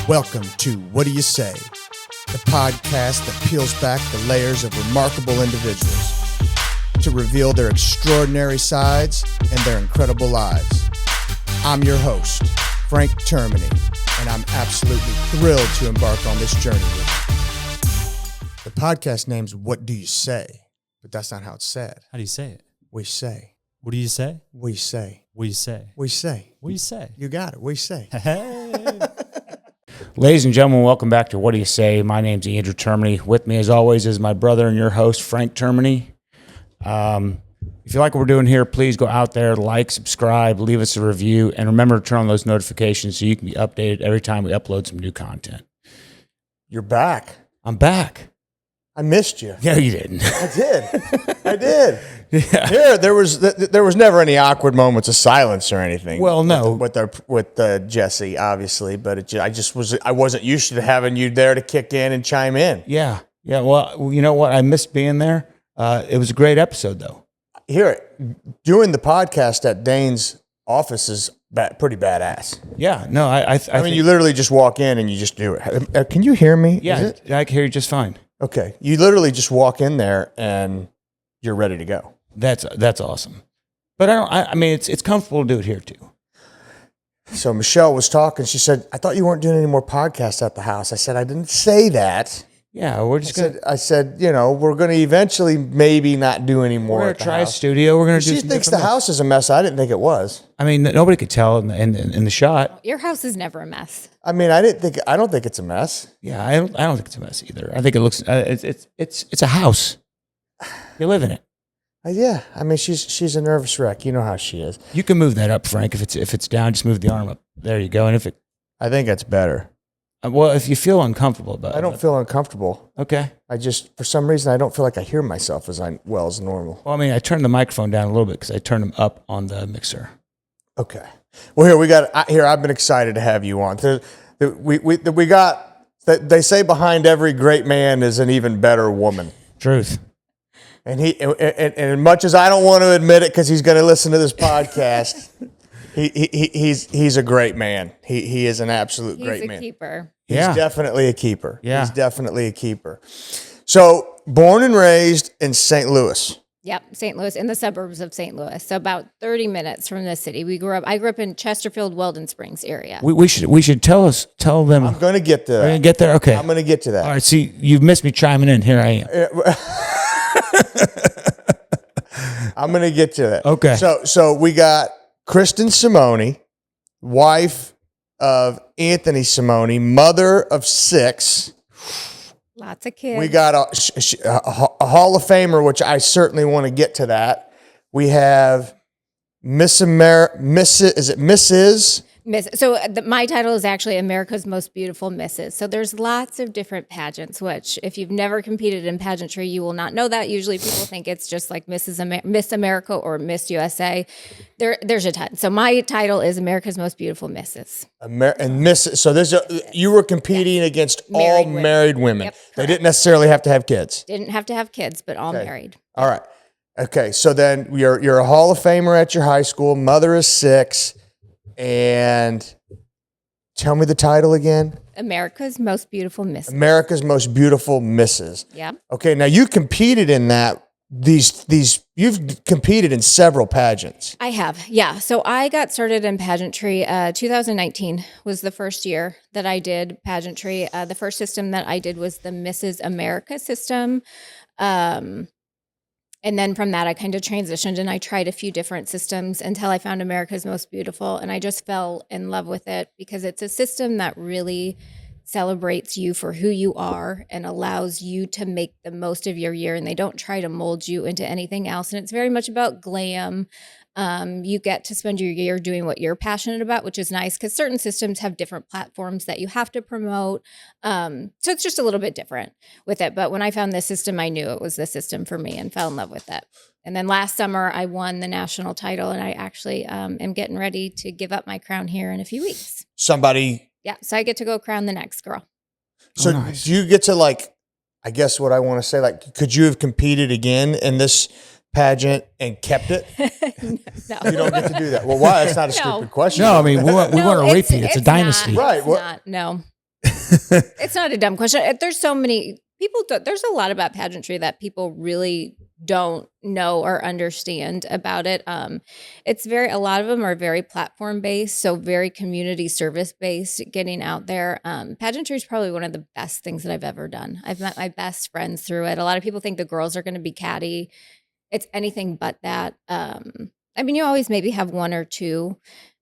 Welcome to What Do You Say? The podcast that peels back the layers of remarkable individuals to reveal their extraordinary sides and their incredible lives. I'm your host, Frank Termini, and I'm absolutely thrilled to embark on this journey with you. The podcast name's What Do You Say? But that's not how it's said. How do you say it? We say. What do you say? We say. What do you say? We say. What do you say? You got it. We say. Hey. Ladies and gentlemen, welcome back to What Do You Say? My name's Andrew Termini. With me, as always, is my brother and your host, Frank Termini. If you like what we're doing here, please go out there, like, subscribe, leave us a review, and remember to turn on those notifications so you can be updated every time we upload some new content. You're back. I'm back. I missed you. Yeah, you didn't. I did. Yeah. Here, there was never any awkward moments of silence or anything. Well, no. with Jesse, obviously, but I wasn't used to having you there to kick in and chime in. Yeah. Well, you know what? I missed being there. It was a great episode, though. Here, doing the podcast at Dane's office is pretty badass. Yeah. No, I mean, you literally just walk in and you just do it. Can you hear me? Yeah, I can hear you just fine. Okay. You literally just walk in there and you're ready to go. That's awesome. But I mean, it's comfortable to do it here too. So Michelle was talking. She said, "I thought you weren't doing any more podcasts at the house." I said, "I didn't say that." Yeah, we're just gonna. I said, we're going to eventually maybe not do any more. We're at the gonna try a house. studio. We're gonna do. She thinks the house is a mess. I didn't think it was. I mean, nobody could tell in the shot. Your house is never a mess. I mean, I don't think it's a mess. Yeah, I don't think it's a mess either. I think it looks. It's a house. You live in it. Yeah, I mean, she's a nervous wreck. You know how she is. You can move that up, Frank. If it's down, just move the arm up. There you go. And if it, I think that's better. well, if you feel uncomfortable about it, I don't feel uncomfortable. Okay. I just, for some reason, I don't feel like I hear myself as normal. Well, I mean, I turned the microphone down a little bit because I turned them up on the mixer. Okay. Well, here I've been excited to have you on. They say behind every great man is an even better woman. Truth. And as much as I don't want to admit it because he's going to listen to this podcast, he's a great man. He is an absolute great man. He's a keeper. He's definitely a keeper. Yeah. He's definitely a keeper. So, born and raised in St. Louis. Yep, St. Louis, in the suburbs of St. Louis. So about 30 minutes from the city. I grew up in Chesterfield, Weldon Springs area. We should tell them. I'm going to get to that. We're gonna get there. Okay. I'm going to get to that. All right. See, you've missed me chiming in. Here I am. I'm going to get to that. Okay. So we got Kristen Simone, wife of Anthony Simone, mother of 6. Lots of kids. We got a Hall of Famer, which I certainly want to get to that. We have Mrs. So my title is actually America's Most Beautiful Misses. So there's lots of different pageants, which if you've never competed in pageantry, you will not know that. Usually people think it's just like Miss America or Miss USA. There's a ton. So my title is America's Most Beautiful Misses. So you were competing against all married women. Yep, they didn't necessarily have to have kids. Didn't have to have kids, but all married. All right. Okay. So then you're a Hall of Famer at your high school. Mother is 6. And tell me the title again. America's Most Beautiful Misses. America's Most Beautiful Misses. Yeah. Okay, now you competed in that. You've competed in several pageants. I have, yeah. So I got started in pageantry. 2019 was the first year that I did pageantry. The first system that I did was the Mrs. America system. And then from that, I kind of transitioned and I tried a few different systems until I found America's Most Beautiful. And I just fell in love with it because it's a system that really celebrates you for who you are and allows you to make the most of your year. And they don't try to mold you into anything else. And it's very much about glam. You get to spend your year doing what you're passionate about, which is nice because certain systems have different platforms that you have to promote. So it's just a little bit different with it. But when I found this system, I knew it was the system for me and fell in love with it. And then last summer, I won the national title, and I actually am getting ready to give up my crown here in a few weeks. Yeah, so I get to go crown the next girl. So nice. Do you get to I guess what I want to say, could you have competed again in this pageant and kept it? No. You don't get to do that. Well, why? That's not a stupid question. No, I mean, we want a repeat. It's a dynasty. Not, Right. It's not, no. It's not a dumb question. There's so many people. There's a lot about pageantry that people really don't know or understand about it. It's a lot of them are very platform based, so very community service based, getting out there. Pageantry is probably one of the best things that I've ever done. I've met my best friends through it. A lot of people think the girls are going to be catty. It's anything but that. I mean, you always maybe have one or two,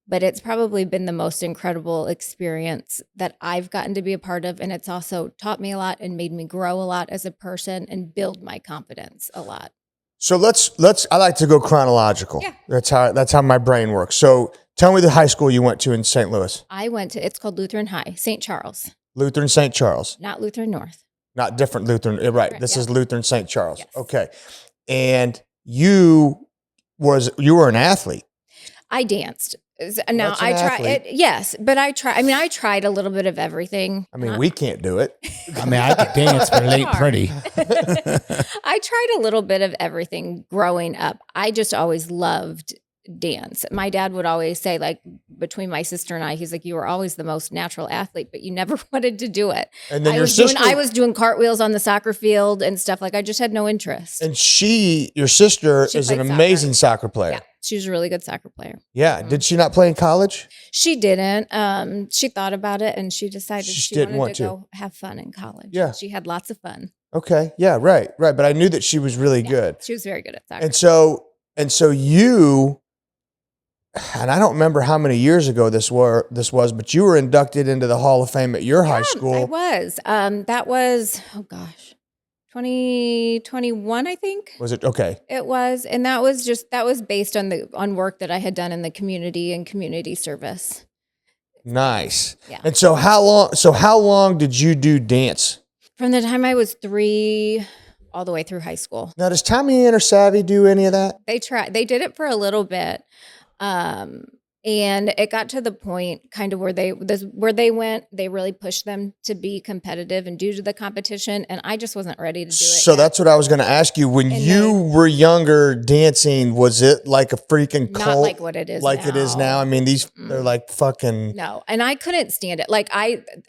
but it's probably been the most incredible experience that I've gotten to be a part of. And it's also taught me a lot and made me grow a lot as a person and build my confidence a lot. So let's I like to go chronological. Yeah. That's how my brain works. So tell me the high school you went to in St. Louis. It's called Lutheran High, St. Charles, Lutheran St. Charles. not Lutheran North. Not different Lutheran. Right. This Yeah. is Lutheran St. Charles. Yes. Okay. And you were an athlete. I danced. Now That's an I try athlete. it. Yes, but I tried a little bit of everything. I mean, we can't do it. I mean, I could dance, but it ain't pretty. I tried a little bit of everything growing up. I just always loved dance. My dad would always say, like, between my sister and I, he's like, you were always the most natural athlete, but you never wanted to do it. And then I was doing cartwheels on the soccer field and stuff. Like, I just had no interest. And your sister She is an played soccer. amazing soccer player. Yeah, she was a really good soccer player. Yeah. Did she not play in college? She didn't. She thought about it and she decided She she didn't wanted want to to. go have fun in college. Yeah. She had lots of fun. Okay. Yeah. Right. Right. But I knew that she was really good. She was very good at soccer. And so you, and I don't remember how many years ago this was, but you were inducted into the Hall of Fame at your high I school. was. That was, 2021, I think. Was it? Okay. It was. And that was based on work that I had done in the community and community service. Nice. Yeah. And so how long did you do dance? From the time I was 3 all the way through high school. Now, does Tommy Ann or Savvy do any of that? They did it for a little bit. And it got to the point kind of where they went, they really pushed them to be competitive and due to the competition. And I just wasn't ready to do it. So yet. that's what I was going to ask you. When And you were younger dancing, was it like a freaking cult? Not like what it is Like now. it is now? I mean, they're like fucking. No. And I couldn't stand it. Like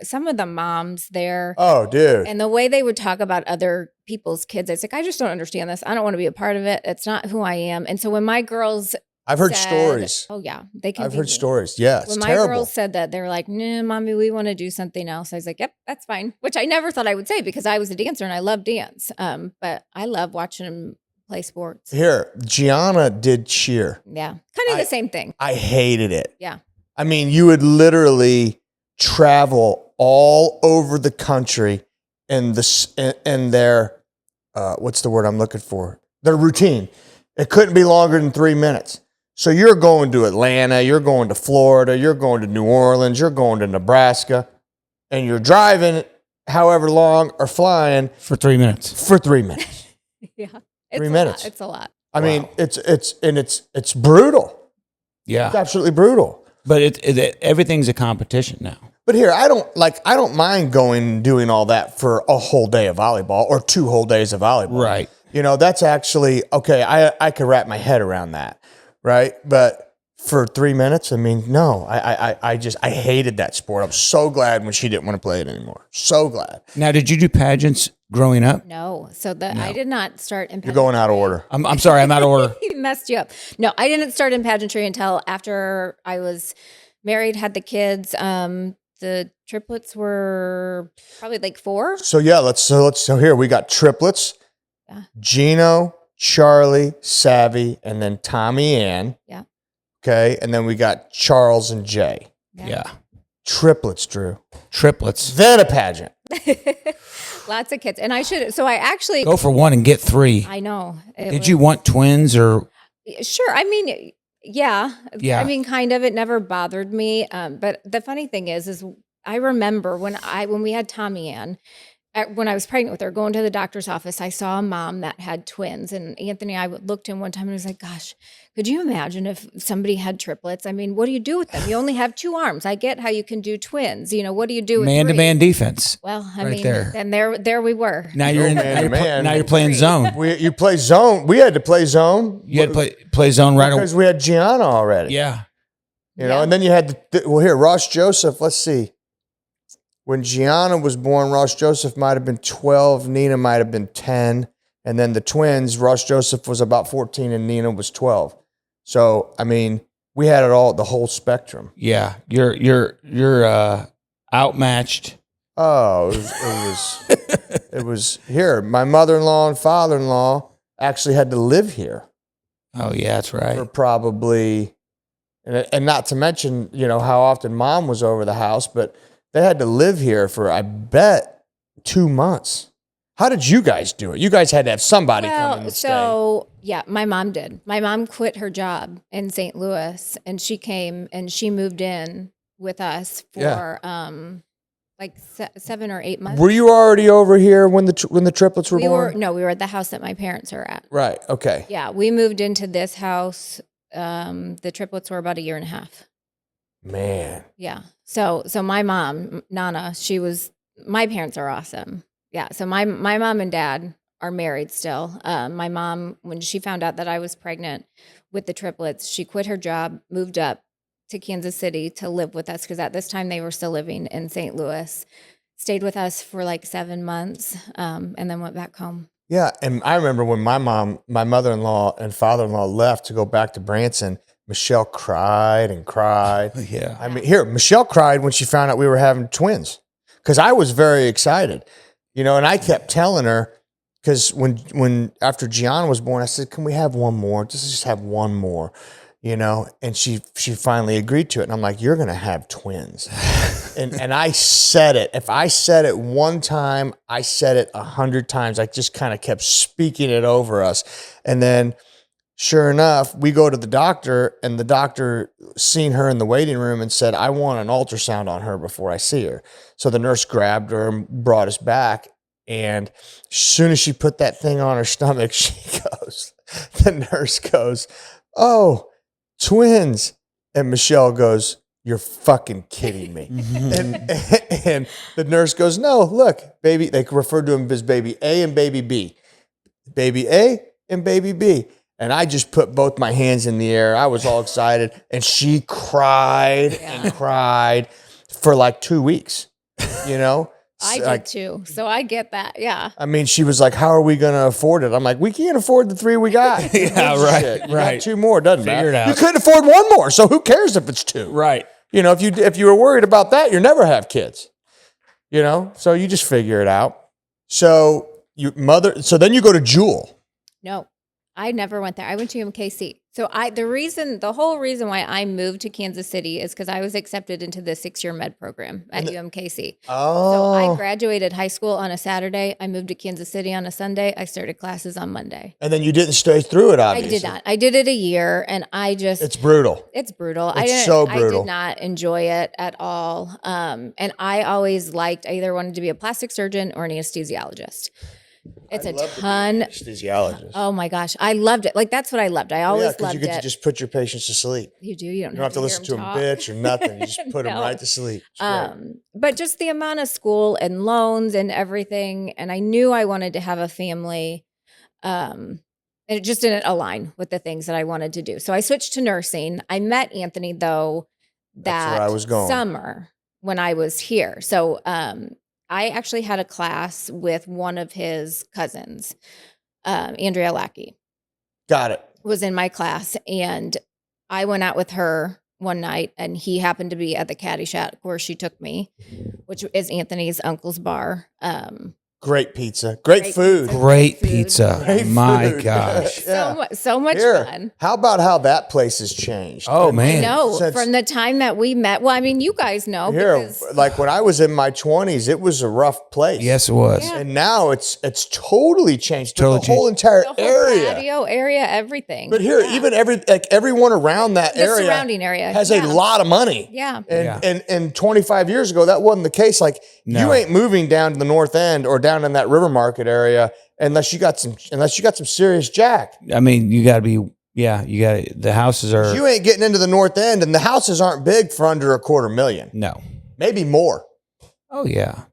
some of the moms there Oh, dude. and the way they would talk about other people's kids, it's like, I just don't understand this. I don't want to be a part of it. It's not who I am. And so when my girls I've heard said- stories. Oh yeah. They can I've be heard mean. stories. Yeah, it's When my terrible. girls said that, they were like, "Nah, mommy, we want to do something else." I was like, "Yep, that's fine." Which I never thought I would say because I was a dancer and I love dance. But I love watching them play sports. Here, Gianna did cheer. Yeah, kind of the same thing. I hated it. Yeah, I mean, you would literally travel all over the country in their what's the word I'm looking for? Their routine. It couldn't be longer than 3 minutes. So you're going to Atlanta, you're going to Florida, you're going to New Orleans, you're going to Nebraska, and you're driving however long or flying For 3 minutes. for 3 minutes. yeah. 3 minutes. It's a lot. I mean, it's brutal. Yeah. It's absolutely brutal. But everything's a competition now. But here, I don't mind going and doing all that for a whole day of volleyball or 2 whole days of volleyball. Right. You know, that's actually okay. I could wrap my head around that. Right. But for 3 minutes, I mean, no, I hated that sport. I'm so glad when she didn't want to play it anymore. So glad. Now, did you do pageants growing up? No, so I did not start in. You're going out of order. I'm sorry, I'm out of order. He messed you up. No, I didn't start in pageantry until after I was married, had the kids. The triplets were probably like 4. So yeah, so here we got triplets. Yeah. Gino, Charlie, Savvy, and then Tommy Ann. Yeah. Okay. And then we got Charles and Jay. Yeah. Triplets, Drew. Triplets. Then a pageant. Lots of kids, and I actually Go for 1 and get 3. I know. Did you want twins or? Sure. I mean, yeah. Yeah. I mean, kind of. It never bothered me. But the funny thing is I remember when we had Tommy Ann, when I was pregnant with her, going to the doctor's office, I saw a mom that had twins, and Anthony, I looked in one time and was like, "Gosh, could you imagine if somebody had triplets? I mean, what do you do with them? You only have 2 arms. I get how you can do twins. You know, what do you do with Man-to-man defense. Well, I right mean, there. and there we were. Now you're in. Man-to-man. Now you're playing zone. You play zone. We had to play zone. You had to play zone right away. Because we had Gianna already. Yeah. You know, Yeah. and then you had here, Ross Joseph. Let's see. when Gianna was born, Ross Joseph might have been 12, Nina might have been 10. And then the twins, Ross Joseph was about 14 and Nina was 12. So, I mean, we had it all, the whole spectrum. Yeah, you're outmatched. Oh, it was here. My mother-in-law and father-in-law actually had to live here Oh yeah, that's right. for probably, and not to mention, how often mom was over the house, but they had to live here for, I bet, 2 months. How did you guys do it? You guys had to have somebody come in and stay. Yeah, my mom did. My mom quit her job in St. Louis, and she came and she moved in with us for like 7 or 8 months. Were you already over here when the triplets were born? We were at the house that my parents are at. Right. Okay. Yeah, we moved into this house. The triplets were about a year and a half. Man. Yeah. So my mom, Nana, my parents are awesome. Yeah. So my mom and dad are married still. My mom, when she found out that I was pregnant with the triplets, she quit her job, moved up to Kansas City to live with us because at this time they were still living in St. Louis. Stayed with us for like 7 months, and then went back home. Yeah, and I remember when my mother-in-law and father-in-law left to go back to Branson, Michelle cried and cried. Yeah. I mean, Michelle cried when she found out we were having twins because I was very excited, and I kept telling her because when after Gianna was born, I said, "Can we have one more? Just have one more." And she finally agreed to it. And I'm like, "You're going to have twins." and I said it. If I said it one time, I said it 100 times. I just kind of kept speaking it over us. And then sure enough, we go to the doctor and the doctor seen her in the waiting room and said, "I want an ultrasound on her before I see her." So the nurse grabbed her and brought us back. And as soon as she put that thing on her stomach, the nurse goes, "Oh, twins." And Michelle goes, "You're fucking kidding me." and the nurse goes, "No, look, baby." They referred to him as baby A and baby B. Baby A and baby B. And I just put both my hands in the air. I was all excited. And she cried and cried for like 2 weeks, I did too. So I get that. Yeah. I mean, she was like, "How are we going to afford it?" I'm like, "We can't afford the 3 we got." Yeah, right. Shit. You Right. got 2 more, doesn't Figure matter. it out. You couldn't afford 1 more, so who cares if it's 2? Right. If you were worried about that, you never have kids. So you just figure it out. So then you go to Jewel. No, I never went there. I went to UMKC. So the whole reason why I moved to Kansas City is because I was accepted into the 6-year med program at UMKC. Oh. So I graduated high school on a Saturday. I moved to Kansas City on a Sunday. I started classes on Monday. And then you didn't stay through it, obviously. I did not. I did it a year, and it's brutal. It's brutal. It's so brutal. I did not enjoy it at all. And I always I either wanted to be a plastic surgeon or an anesthesiologist. It's a ton. Anesthesiologist. Oh my gosh, I loved it. Like that's what I loved. I always because loved you get it. to just put your patients to sleep. You do. You don't have to listen to them bitch or nothing. You just put them right to sleep. But just the amount of school and loans and everything, and I knew I wanted to have a family, and it just didn't align with the things that I wanted to do. So I switched to nursing. I met Anthony though That's where I was going. summer when I was here. So I actually had a class with one of his cousins, Andrea Lackey. Got it. Was in my class, and I went out with her one night, and he happened to be at the Caddy Shack where she took me, which is Anthony's uncle's bar. Great pizza. Great food. Great pizza. Great My food. gosh. Yeah. So much Here, fun. how about how that place has changed? Oh man. No, Since- from the time that we met. Well, I mean, you guys know. Here, Because, like when I was in my 20s, it was a rough place. Yes, it was. Yeah. And now it's totally changed. Totally the whole entire the whole area. patio area, everything. But here, Yeah. even everyone around that the area surrounding area has yeah. a lot of money. Yeah. And 25 years ago, that wasn't the case. Like No. you ain't moving down to the north end or down in that river market area unless you got some serious jack. I mean, you got to be. Yeah, you got to. The houses are. You ain't getting into the north end, and the houses aren't big for under $250,000. No. Maybe more. Oh yeah,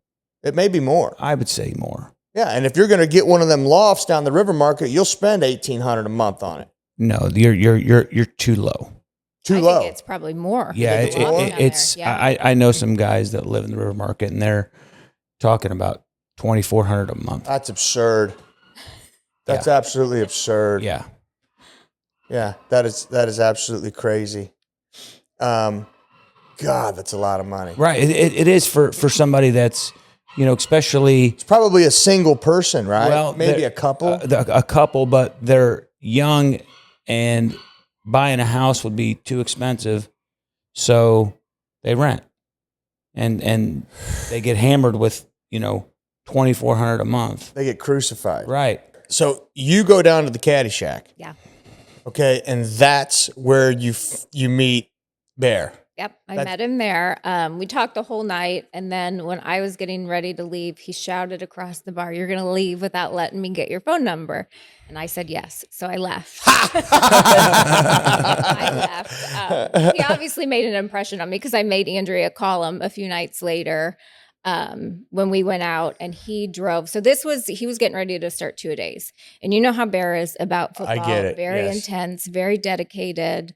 It may be more. I would say more. Yeah, and if you're going to get one of them lofts down the river market, you'll spend $1,800 a month on it. No, you're too low. Too I low. think it's probably more. Yeah, It's down there. it's. Yeah. I know some guys that live in the River Market, and they're talking about $2,400 a month. That's absurd. That's absolutely absurd. Yeah, Yeah, that is absolutely crazy. God, that's a lot of money. right. It is for somebody that's, especially It's probably a single person, right? well, Maybe a couple. a couple, but they're young, and buying a house would be too expensive, so they rent, and they get hammered with $2,400 a month. They get crucified. Right. So you go down to the Caddy Shack, Yeah. okay, and that's where you meet Bear. Yep, I met him there. We talked the whole night, and then when I was getting ready to leave, he shouted across the bar, "You're going to leave without letting me get your phone number." And I said yes, so I left. I left. He obviously made an impression on me because I made Andrea call him a few nights later when we went out, and he drove. So he was getting ready to start 2-a-days, and you know how Bear is about football. I get it, Very yes. intense, very dedicated.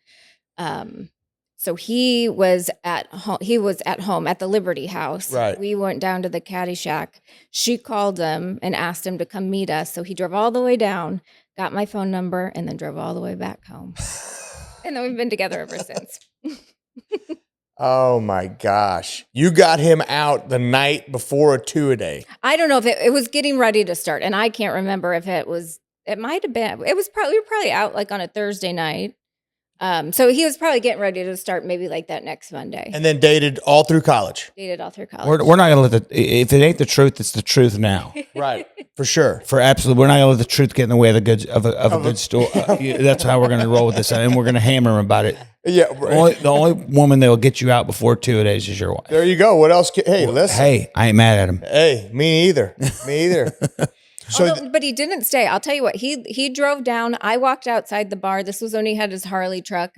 So he was at home. He was at home at the Liberty House. Right. We went down to the Caddy Shack. She called him and asked him to come meet us. So he drove all the way down, got my phone number, and then drove all the way back home. And then we've been together ever since. Oh my gosh. You got him out the night before a 2-a-day. I don't know if it was getting ready to start, and I can't remember if it was. It might have been. It was probably we were probably out like on a Thursday night. So he was probably getting ready to start maybe like that next Monday. And then dated all through college. Dated all through college. We're not gonna let if it ain't the truth, it's the truth now. Right. For sure. For absolute, we're not gonna let the truth get in the way of the good of a good story. That's how we're gonna roll with this, and we're gonna hammer him about it. Yeah. The only woman that will get you out before 2-a-days is your wife. There you go. What else? Hey, listen. Hey, I ain't mad at him. Hey, me either. Me either. So But he didn't stay. I'll tell you what. He drove down. I walked outside the bar. This was when he had his Harley truck.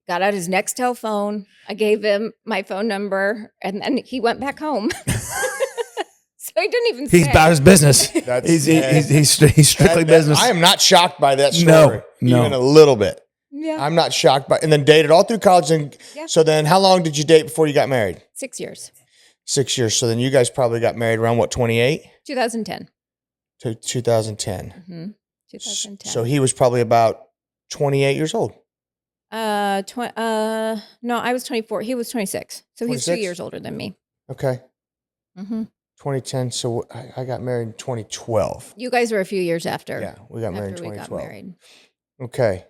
Got out his Nextel phone. I gave him my phone number, and then he went back home. So he didn't even stay. He's about his business. That's- He's strictly business. I am not shocked by that story. No. Even a little bit. Yeah. I'm not shocked by. And then dated all through college. And Yeah. so then, how long did you date before you got married? 6 years. 6 years. So then you guys probably got married around what, 28 2010. to 2010. Mm-hmm. 2010. So he was probably about 28 years old. No, I was 24. He was 26. So he's 2 26? years older than me. Okay. Mm-hmm. 2010. So I got married in 2012. You guys were a few years after. Yeah, we got married in after we got 2012. married. Okay.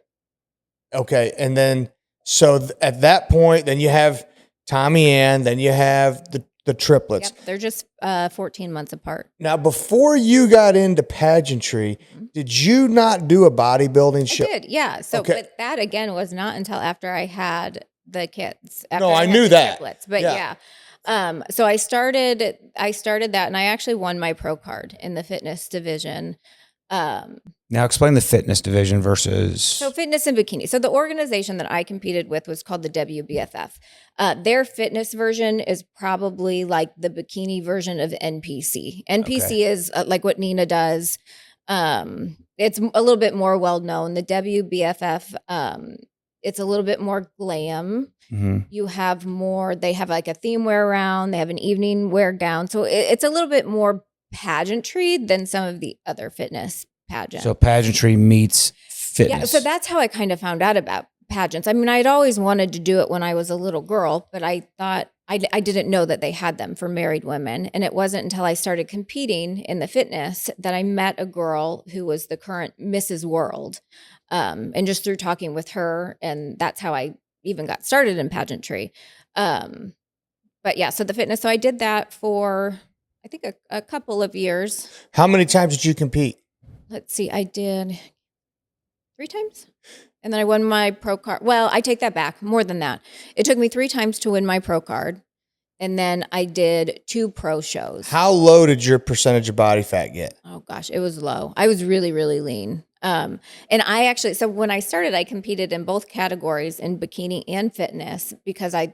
Okay. And then, so at that point, then you have Tommy Ann, then you have the triplets. Yep, they're just 14 months apart. Now, before you got into pageantry, did you not do a bodybuilding show? I did, yeah. So, Okay. but that again was not until after I had the kids. After No, I had knew the that. triplets. But Yeah. yeah. So I started that, and I actually won my pro card in the fitness division. Now explain the fitness division versus. So fitness and bikini. So the organization that I competed with was called the WBFF. Their fitness version is probably like the bikini version of NPC. NPC is like what Nina does. It's a little bit more well known. The WBFF, it's a little bit more glam. Mhm. You have more. They have like a theme wear round. They have an evening wear gown. So it's a little bit more pageantry than some of the other fitness pageants. So pageantry meets fitness. Yeah, so that's how I kind of found out about pageants. I mean, I'd always wanted to do it when I was a little girl, but I thought I didn't know that they had them for married women. And it wasn't until I started competing in the fitness that I met a girl who was the current Mrs. World. And just through talking with her, and that's how I even got started in pageantry. But yeah, so the fitness. So I did that for, I think, a couple of years. How many times did you compete? Let's see, I did 3 times. And then I won my pro card. Well, I take that back. More than that. It took me 3 times to win my pro card. And then I did 2 pro shows. How low did your percentage of body fat get? Oh gosh, it was low. I was really, really lean. And I actually, so when I started, I competed in both categories in bikini and fitness because I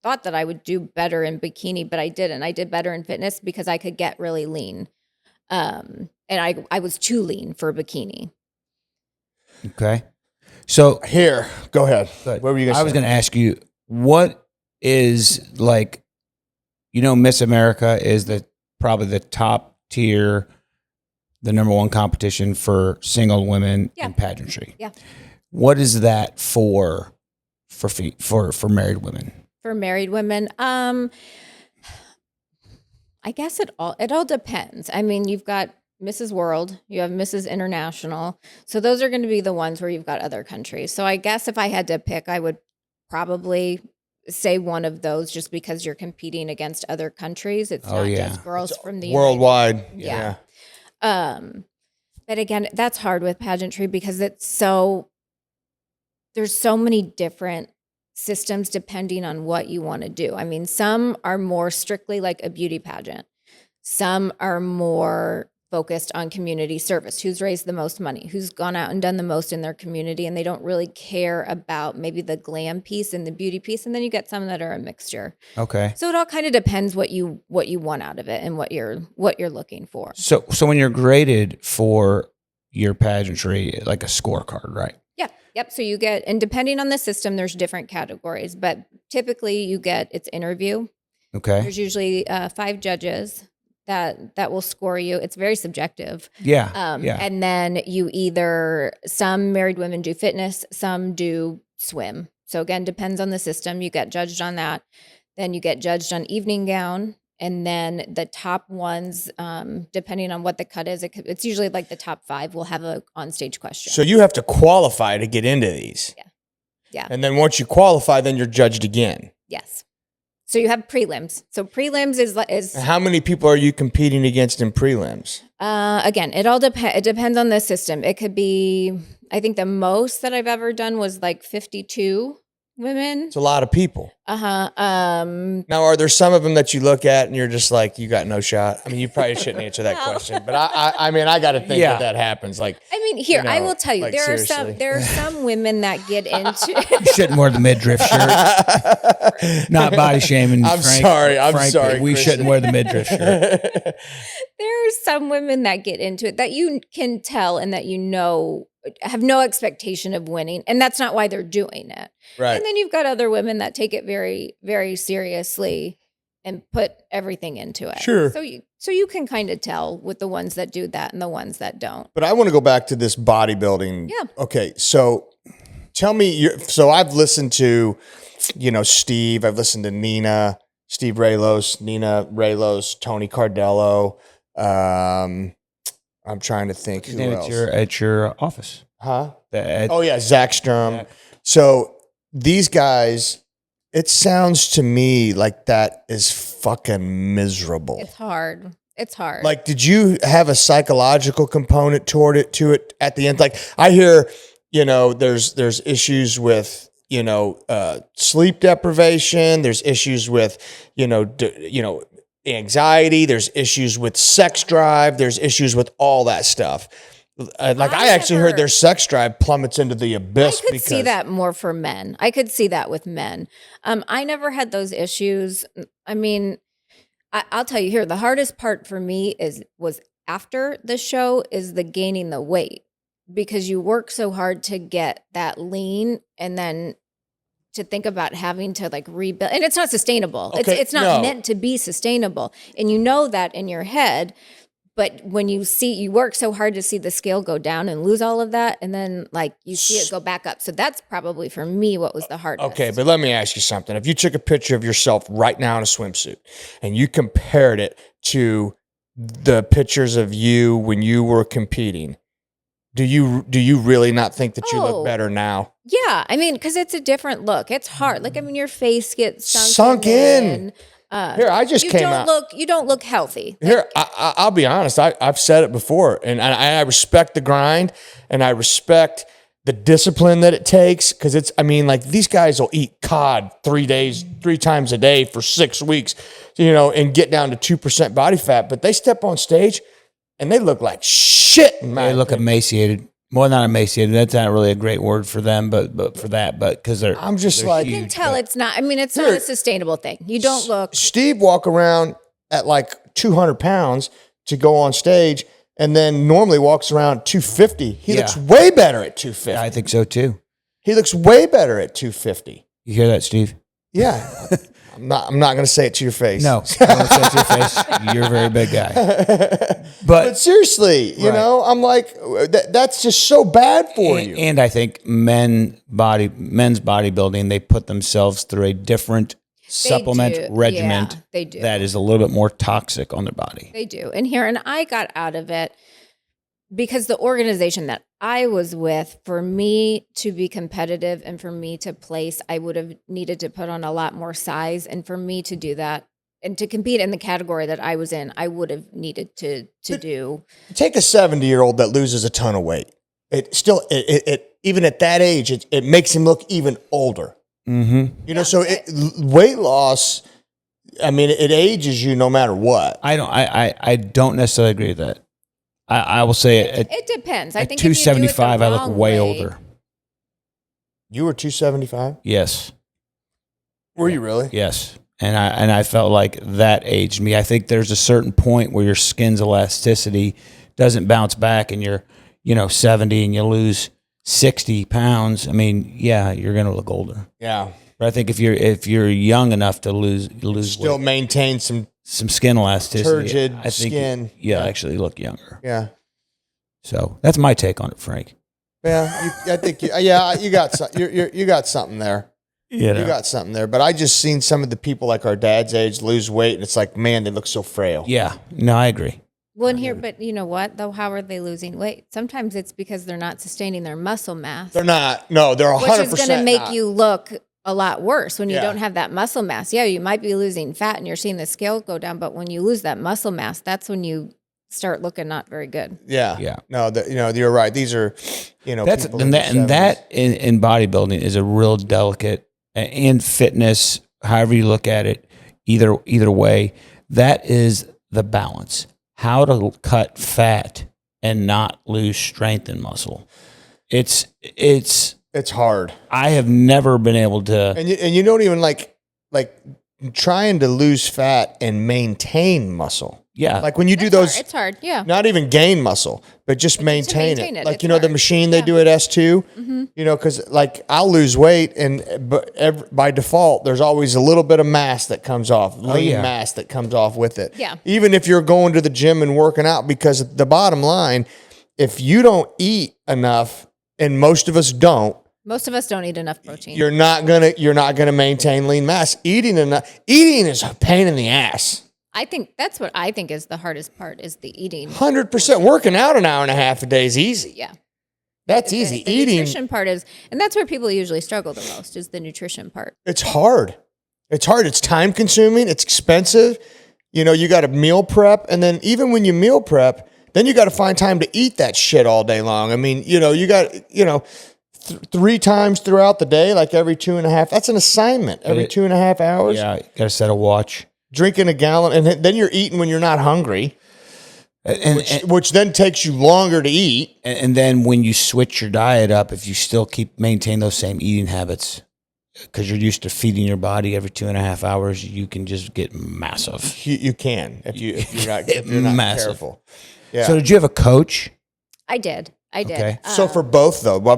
thought that I would do better in bikini, but I didn't. I did better in fitness because I could get really lean. And I was too lean for bikini. Okay. So Here, go ahead. But What were you going to say? I was going to ask you, what is like, Miss America is probably the top tier, the number one competition for single women Yeah. in pageantry. Yeah. What is that for married women? For married women, I guess it all depends. I mean, you've got Mrs. World, you have Mrs. International. So those are going to be the ones where you've got other countries. So I guess if I had to pick, I would probably say one of those, just because you're competing against other countries. It's not just girls from the worldwide. Yeah. But again, that's hard with pageantry because there's so many different systems depending on what you want to do. I mean, some are more strictly like a beauty pageant. Some are more focused on community service. Who's raised the most money? Who's gone out and done the most in their community? And they don't really care about maybe the glam piece and the beauty piece. And then you get some that are a mixture. Okay. So it all kind of depends what you want out of it and what you're looking for. So when you're graded for your pageantry, like a scorecard, right? Yeah. Yep. So you get, and depending on the system, there's different categories, but typically it's interview. Okay. There's usually 5 judges that will score you. It's very subjective. Yeah. And then some married women do fitness, some do swim. So again, depends on the system. You get judged on that. Then you get judged on evening gown. And then the top ones, depending on what the cut is, it's usually like the top 5 will have a onstage question. So you have to qualify to get into these. Yeah. And then once you qualify, then you're judged again. Yes. So you have prelims. So prelims is How many people are you competing against in prelims? Again, it depends on the system. It could be, I think the most that I've ever done was like 52 women. It's a lot of people. Uh-huh. Now, are there some of them that you look at and you're just like, you got no shot? I mean, you probably shouldn't answer that question, but I mean, I got to think that happens. Like, I mean, here, I will tell you, like, there seriously. are some women that get into You shouldn't wear the midriff shirt. Not body shaming. I'm Frank, sorry. I'm Frank, sorry. We Kristen. shouldn't wear the midriff shirt. there are some women that get into it that you can tell and that have no expectation of winning, and that's not why they're doing it. Right. And then you've got other women that take it very, very seriously and put everything into it. Sure. So you can kind of tell with the ones that do that and the ones that don't. But I want to go back to this bodybuilding. Yeah. Okay. So tell me, so I've listened to, Steve, I've listened to Steve Raylos, Nina Raylos, Tony Cardello. I'm trying to think who else. At your office. Huh? Oh, Zach Strum. So these guys, it sounds to me like that is fucking miserable. It's hard. Like, did you have a psychological component to it at the end? Like, I hear, there's issues with, sleep deprivation. There's issues with, anxiety. There's issues with sex drive. There's issues with all that stuff. I actually heard their sex drive plummets into the abyss. I could see that more for men. I could see that with men. I never had those issues. I mean, I'll tell you here, the hardest part for me was after the show is the gaining the weight, because you work so hard to get that lean and then to think about having to like rebuild, and it's not sustainable. Okay, it's not meant to be sustainable. And you know that in your head, but when you work so hard to see the scale go down and lose all of that, and then like you see it go back up. So that's probably for me what was the hardest. Okay, but let me ask you something. If you took a picture of yourself right now in a swimsuit and you compared it to the pictures of you when you were competing, do you really not think that you look better now? Yeah, I mean, because it's a different look. It's hard. Like, I mean, your face gets sunk in. Here, I just came out. You don't look healthy. Here, I'll be honest. I've said it before, and I respect the grind, and I respect the discipline that it takes, because these guys will eat cod 3 times a day for 6 weeks, and get down to 2% body fat. But they step on stage, and they look like shit. They look emaciated. Well, not emaciated. That's not really a great word for them, but because they're. I'm just they're like, huge, you can tell it's not. I mean, it's not a sustainable thing. You don't look. Steve walk around at like 200 pounds to go on stage, and then normally walks around at 250. He looks way better at 250. I think so too. He looks way better at 250. You hear that, Steve? Yeah. I'm not going to say it to your face. No, don't say it to your face. You're a very big guy. But seriously, you Right. know, I'm like, that's just so bad for you. And I think men's bodybuilding, they put themselves through a different supplement do. regimen Yeah, they do. that is a little bit more toxic on their body. They do. And I got out of it because the organization that I was with, for me to be competitive and for me to place, I would have needed to put on a lot more size. And for me to do that and to compete in the category that I was in, I would have needed to do. Take a 70-year-old that loses a ton of weight. It still, even at that age, it makes him look even older. Mm-hmm. You know, so weight loss, I mean, it ages you no matter what. I don't necessarily agree with that. I will say It depends. I at think if you do it the 275, I look wrong way way- older. You were 275? Yes. Were you really? Yes. And I felt like that aged me. I think there's a certain point where your skin's elasticity doesn't bounce back and you're, 70 and you lose 60 pounds. I mean, yeah, you're going to look older. Yeah. But I think if you're young enough to lose Still weight, maintain some skin elasticity, turgid I think skin. you actually look younger. Yeah. So that's my take on it, Frank. Yeah. I think, you got you got something there. You got something there. But I just seen some of the people like our dad's age lose weight, and it's like, man, they look so frail. Yeah. No, I agree. Well, and here, but you know what, though? How are they losing weight? Sometimes it's because they're not sustaining their muscle mass. They're not. No, they're 100% which is going to make not. you look a lot worse when you Yeah. don't have that muscle mass. Yeah, you might be losing fat and you're seeing the scale go down, but when you lose that muscle mass, that's when you start looking not very good. Yeah. Yeah. No, you're right. These are, That's people and in their that 70s. in bodybuilding is a real delicate, and fitness, however you look at it, either way, that is the balance. How to cut fat and not lose strength and muscle. It's hard. I have never been able to. And you don't even like trying to lose fat and maintain muscle. Yeah, Like when you do those, It's hard. Yeah. not even gain muscle, but just maintain maintain it. it, Like, it's the hard. machine they Yeah. do at S2, because like I'll lose weight but by default, there's always a little bit of mass that comes off, lean yeah. mass that comes off with it. Yeah. Even if you're going to the gym and working out, because the bottom line, if you don't eat enough, and most of us don't, Most of us don't eat enough protein. you're not gonna maintain lean mass. Eating is a pain in the ass. I think that's what I think is the hardest part is the eating. 100%. Working out an hour and a half a day is easy. Yeah. That's easy. The Eating, nutrition part is, and that's where people usually struggle the most is the nutrition part. it's hard. It's hard. It's time consuming. It's expensive. You got to meal prep. And then even when you meal prep, then you got to find time to eat that shit all day long. I mean, you got, 3 times throughout the day, like every 2.5, that's an assignment every 2.5 hours. yeah, got to set a watch. Drinking a gallon. And then you're eating when you're not hungry, which then takes you longer to eat. And then when you switch your diet up, if you still maintain those same eating habits, because you're used to feeding your body every 2.5 hours, you can just get massive. You can if you're not Massive. careful. Yeah. So did you have a coach? I did. Okay. So for both though, well,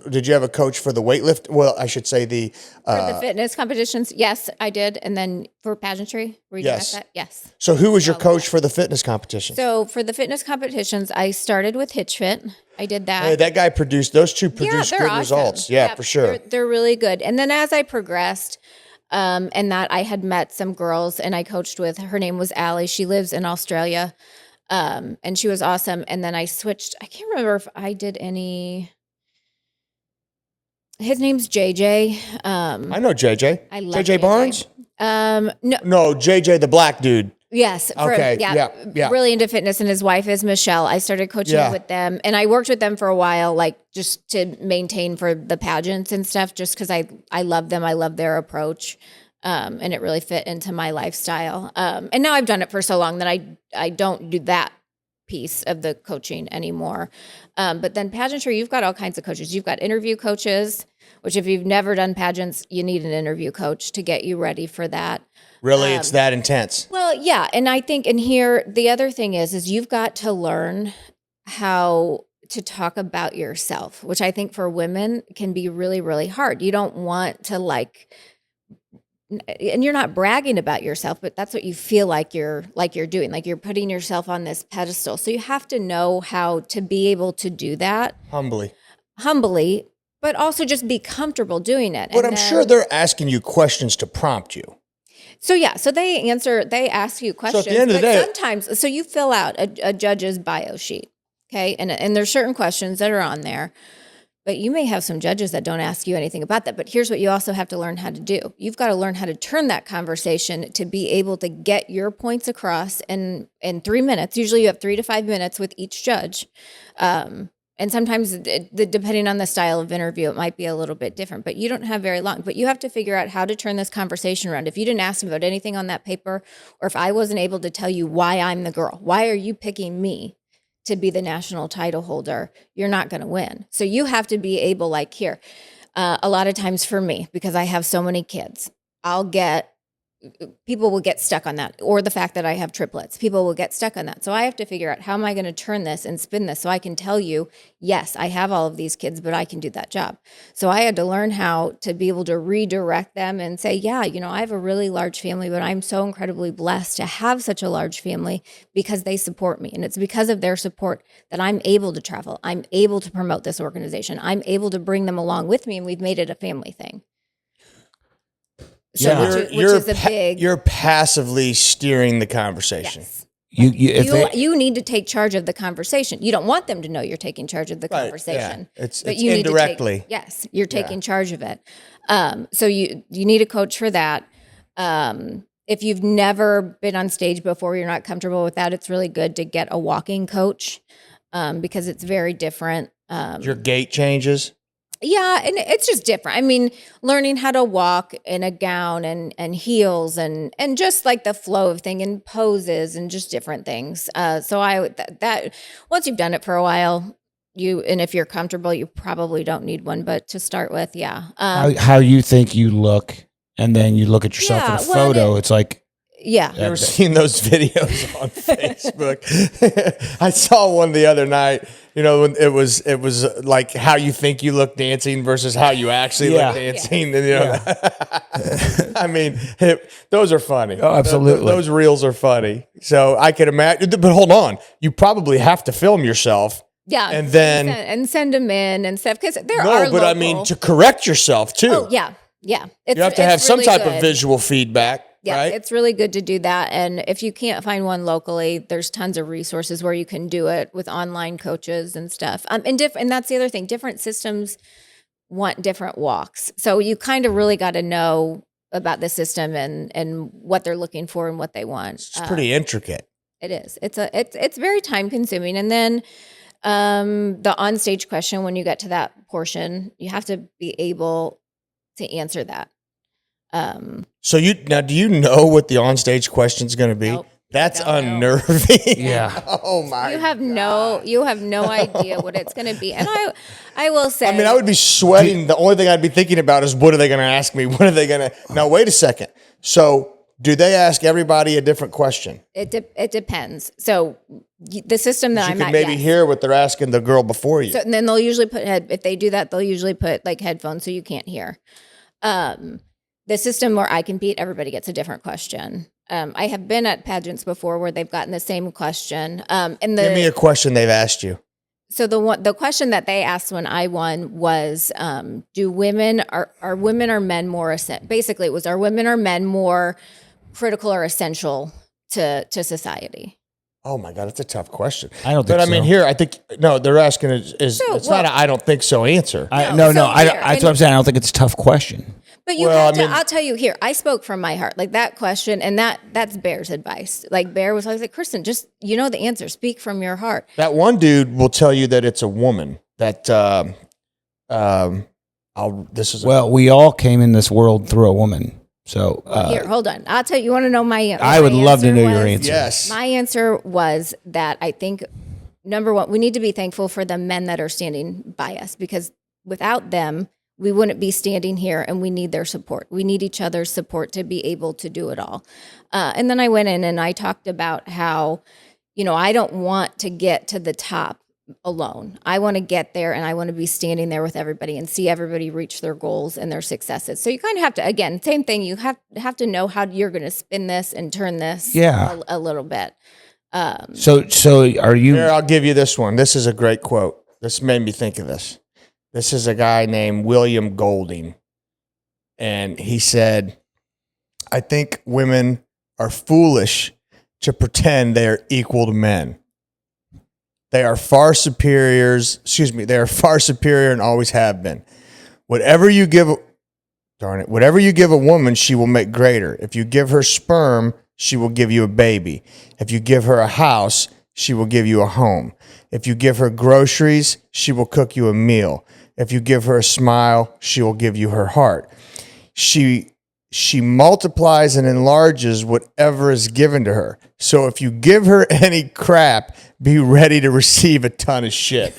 did you have a coach for the weightlift? Well, I should say For the fitness competitions, yes, I did. And then for pageantry, were you Yes. gonna ask that? Yes. So who was your coach for the fitness competition? So for the fitness competitions, I started with Hitch Fit. I did that. Hey, that guy those two produced they're good awesome. results. Yeah, for sure. They're really good. And then as I progressed, and that I had met some girls and I coached with, her name was Allie. She lives in Australia. And she was awesome. And then I switched. I can't remember if I did any. His name's JJ. I know JJ. I love JJ Barnes? No. No, JJ the black dude. Yes. Okay, yeah. Really into fitness, and his wife is Michelle. I started coaching with them, and I worked with them for a while, like just to maintain for the pageants and stuff, just because I love them. I love their approach. And it really fit into my lifestyle. And now I've done it for so long that I don't do that piece of the coaching anymore. But then pageantry, you've got all kinds of coaches. You've got interview coaches, which if you've never done pageants, you need an interview coach to get you ready for that. Really, it's that intense. Well, yeah. And I think, and here, the other thing is you've got to learn how to talk about yourself, which I think for women can be really, really hard. You don't want to and you're not bragging about yourself, but that's what you feel like you're doing. Like you're putting yourself on this pedestal. So you have to know how to be able to do that humbly, but also just be comfortable doing it. But I'm sure they're asking you questions to prompt you. So they ask you questions. So at the end of the day, sometimes, so you fill out a judge's bio sheet, okay? And there's certain questions that are on there, but you may have some judges that don't ask you anything about that. But here's what you also have to learn how to do. You've got to learn how to turn that conversation to be able to get your points across in 3 minutes. Usually you have 3 to 5 minutes with each judge. And sometimes, depending on the style of interview, it might be a little bit different, but you don't have very long. But you have to figure out how to turn this conversation around. If you didn't ask me about anything on that paper, or if I wasn't able to tell you why I'm the girl, why are you picking me to be the national title holder, you're not going to win. So you have to be able, like here, a lot of times for me, because I have so many kids, people will get stuck on that, or the fact that I have triplets. People will get stuck on that. So I have to figure out how am I going to turn this and spin this so I can tell you, yes, I have all of these kids, but I can do that job. So I had to learn how to be able to redirect them and say, yeah, I have a really large family, but I'm so incredibly blessed to have such a large family because they support me. And it's because of their support that I'm able to travel. I'm able to promote this organization. I'm able to bring them along with me, and we've made it a family thing. So which is a big. You're passively steering the conversation. Yes. You need to take charge of the conversation. You don't want them to know you're taking charge of the conversation. Yeah. It's you indirectly. You're taking charge of it. So you need a coach for that. If you've never been on stage before, you're not comfortable with that, it's really good to get a walking coach because it's very different. Your gait changes. Yeah, and it's just different. I mean, learning how to walk in a gown and heels and just like the flow of thing and poses and just different things. So that once you've done it for a while, and if you're comfortable, you probably don't need one. But to start with, yeah. How you think you look, and then you look at yourself in a photo. It's like. Yeah. You ever seen those videos on Facebook? I saw one the other night, when it was like how you think you look dancing versus how you actually look dancing. Yeah. And, I mean, those are funny. Oh, absolutely. Those reels are funny. So I could imagine, but hold on. You probably have to film yourself. Yeah. And then. And send them in and stuff. Because I mean, to correct yourself too. Oh, yeah. Yeah. You have to have some type of visual feedback. Yeah, right? It's really good to do that. And if you can't find one locally, there's tons of resources where you can do it with online coaches and stuff. And that's the other thing. Different systems want different walks. So you kind of really got to know about the system and what they're looking for and what they want. It's pretty intricate. It is. It's very time consuming. And then the onstage question, when you get to that portion, you have to be able to answer that. So do you know what the onstage question is going to be? Nope, That's unnerving. Yeah. Oh my. You have no idea what it's going to be. And I will say. I mean, I would be sweating. The only thing I'd be thinking about is what are they going to ask me? What are they going to? Now, wait a second. So, do they ask everybody a different question? It depends. So, the system that I'm at, you can maybe hear what they're asking the girl before you. So, and then they'll usually if they do that, they'll usually put like headphones so you can't hear. The system where I compete, everybody gets a different question. I have been at pageants before where they've gotten the same question. Give me a question they've asked you. So the question that they asked when I won was, are women or men more basically it was, are women or men more critical or essential to society? Oh my God, that's a tough question. I don't think so. But I mean, here, I think, no, they're asking it's not a I don't think so answer. That's what I'm saying. I don't think it's a tough question. But I'll tell you here, I spoke from my heart. Like that question, and that's Bear's advice. Like Bear was always like, Kristen, just, the answer, speak from your heart. That one dude will tell you that it's a woman that, we all came in this world through a woman. So here, hold on. I'll tell you, you want to know my answer? I would love to know your answer. Yes. My answer was that I think, number one, we need to be thankful for the men that are standing by us, because without them, we wouldn't be standing here, and we need their support. We need each other's support to be able to do it all. And then I went in and I talked about how, I don't want to get to the top alone. I want to get there, and I want to be standing there with everybody and see everybody reach their goals and their successes. So you kind of have to, again, same thing. You have to know how you're going to spin this and turn this a little bit. So are you? Here, I'll give you this one. This is a great quote. This made me think of this. This is a guy named William Golding. And he said, I think women are foolish to pretend they are equal to men. They are far superior and always have been. Whatever you give a woman, she will make greater. If you give her sperm, she will give you a baby. If you give her a house, she will give you a home. If you give her groceries, she will cook you a meal. If you give her a smile, she will give you her heart. She multiplies and enlarges whatever is given to her. So if you give her any crap, be ready to receive a ton of shit.